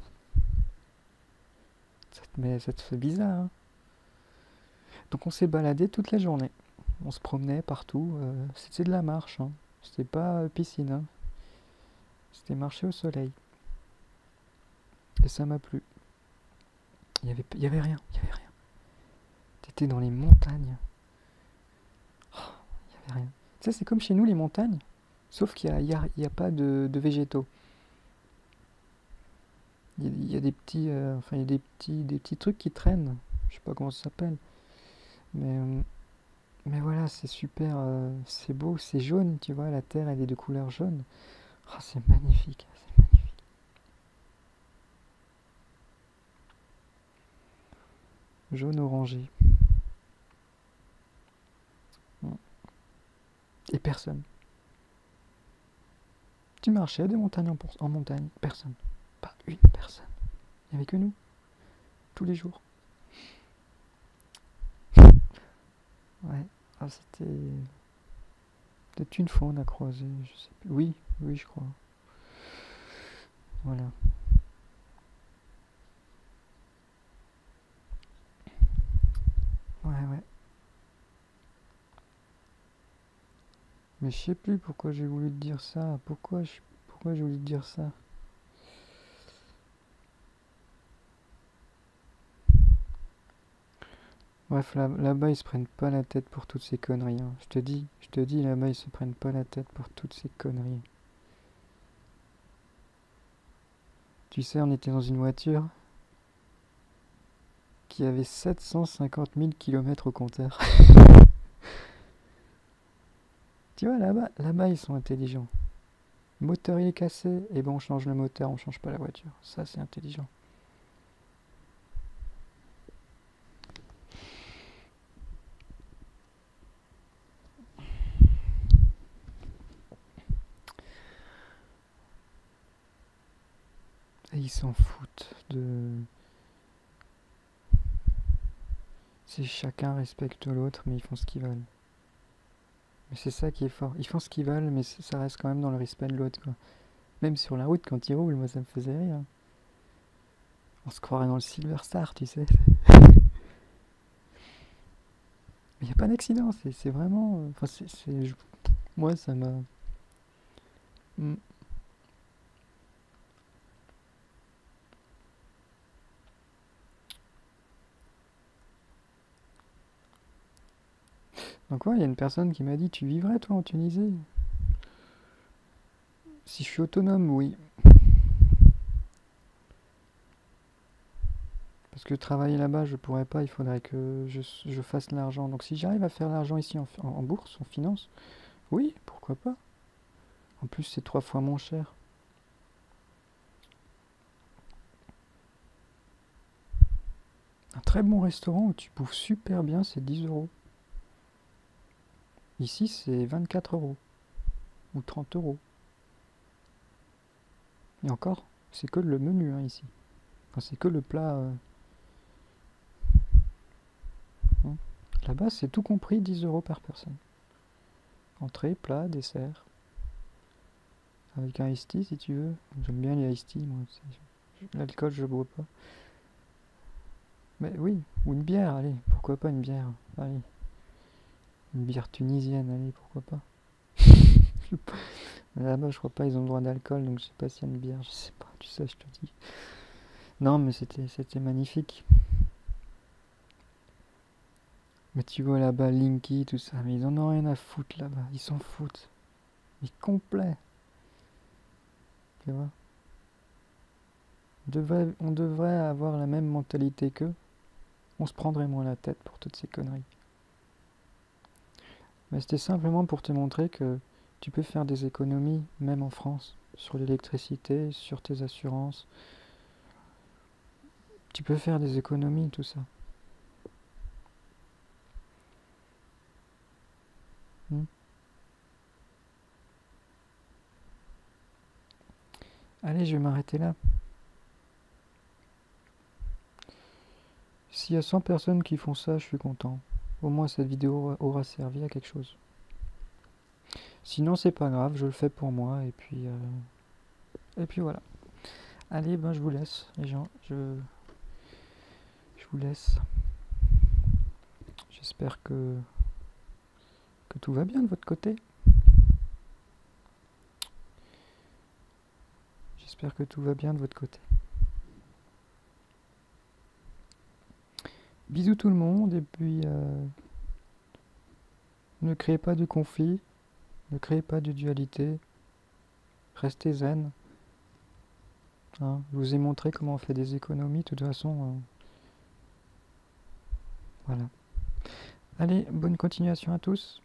mais ça te fait bizarre, hein. Donc on s'est baladé toute la journée. On se promenait partout. C'était de la marche, hein. C'était pas piscine, hein. C'était marcher au soleil. Et ça m'a plu. Il y avait rien, il y avait rien. T'étais dans les montagnes. Il y avait rien. Tu sais, c'est comme chez nous les montagnes, sauf qu'il y a pas de végétaux. Il y a des petits, enfin il y a des petits trucs qui traînent. Je sais pas comment ça s'appelle, mais mais voilà, c'est super, c'est beau, c'est jaune, tu vois, la terre elle est de couleur jaune. Ah, c'est magnifique, c'est magnifique. Jaune orangé. Mm. Et personne. Tu marchais de montagne en montagne, personne. Pas une personne. Il n'y avait que nous, tous les jours. Ouais. Ah, c'était peut-être une fois on a croisé, je sais plus. Oui, oui, je crois. Voilà. Ouais, ouais. Mais je sais plus pourquoi j'ai voulu te dire ça. Pourquoi j'ai voulu te dire ça. Bref, là-bas, ils se prennent pas la tête pour toutes ces conneries, hein. Je te dis, là-bas, ils se prennent pas la tête pour toutes ces conneries. Tu sais, on était dans une voiture qui avait 750 000 km au compteur. Tu vois, là-bas, ils sont intelligents. Le moteur, il est cassé, et ben on change le moteur, on change pas la voiture. Ça, c'est intelligent. Et ils s'en foutent de... C'est chacun respecte l'autre, mais ils font ce qu'ils veulent. Mais c'est ça qui est fort. Ils font ce qu'ils veulent, mais ça reste quand même dans le respect de l'autre, quoi. Même sur la route, quand ils roulent, moi, ça me faisait rire. On se croirait dans le Silver Star, tu sais. Mais il n'y a pas d'accident, c'est vraiment... Enfin, moi, ça m'a... Mm. Donc ouais, il y a une personne qui m'a dit, tu vivrais toi en Tunisie? Si je suis autonome, oui. Parce que travailler là-bas, je pourrais pas, il faudrait que je fasse de l'argent. Donc si j'arrive à faire de l'argent ici en bourse, en finance, oui, pourquoi pas. En plus, c'est 3 fois moins cher. Un très bon restaurant où tu bouffes super bien, c'est 10 euros. Ici, c'est 24 euros ou 30 euros. Et encore, c'est que le menu, hein, ici. Enfin, c'est que le plat. Hein. Là-bas, c'est tout compris 10 euros par personne. Entrée, plat, dessert. Avec un iced tea si tu veux. J'aime bien les iced tea, moi. L'alcool, je bois pas. Mais oui, ou une bière, allez, pourquoi pas une bière. Allez, une bière tunisienne, allez, pourquoi pas. Mais là-bas, je crois pas, ils ont le droit d'alcool, donc je sais pas s'il y a une bière, je sais pas, tu sais, je te dis. Non, mais c'était magnifique. Mais tu vois là-bas, Linky, tout ça, mais ils en ont rien à foutre là-bas, ils s'en foutent. Mais complet, tu vois. On devrait avoir la même mentalité qu'eux, on se prendrait moins la tête pour toutes ces conneries. Mais c'était simplement pour te montrer que tu peux faire des économies, même en France, sur l'électricité, sur tes assurances. Tu peux faire des économies, tout ça. Hmm. Allez, je vais m'arrêter là. S'il y a 100 personnes qui font ça, je suis content. Au moins cette vidéo aura servi à quelque chose. Sinon c'est pas grave, je le fais pour moi et puis voilà. Allez, ben je vous laisse les gens, je vous laisse. J'espère que tout va bien de votre côté. J'espère que tout va bien de votre côté. Bisous tout le monde et puis ne créez pas de conflit, ne créez pas de dualité, restez zen. Hein, je vous ai montré comment on fait des économies, de toute façon, voilà. Allez, bonne continuation à tous.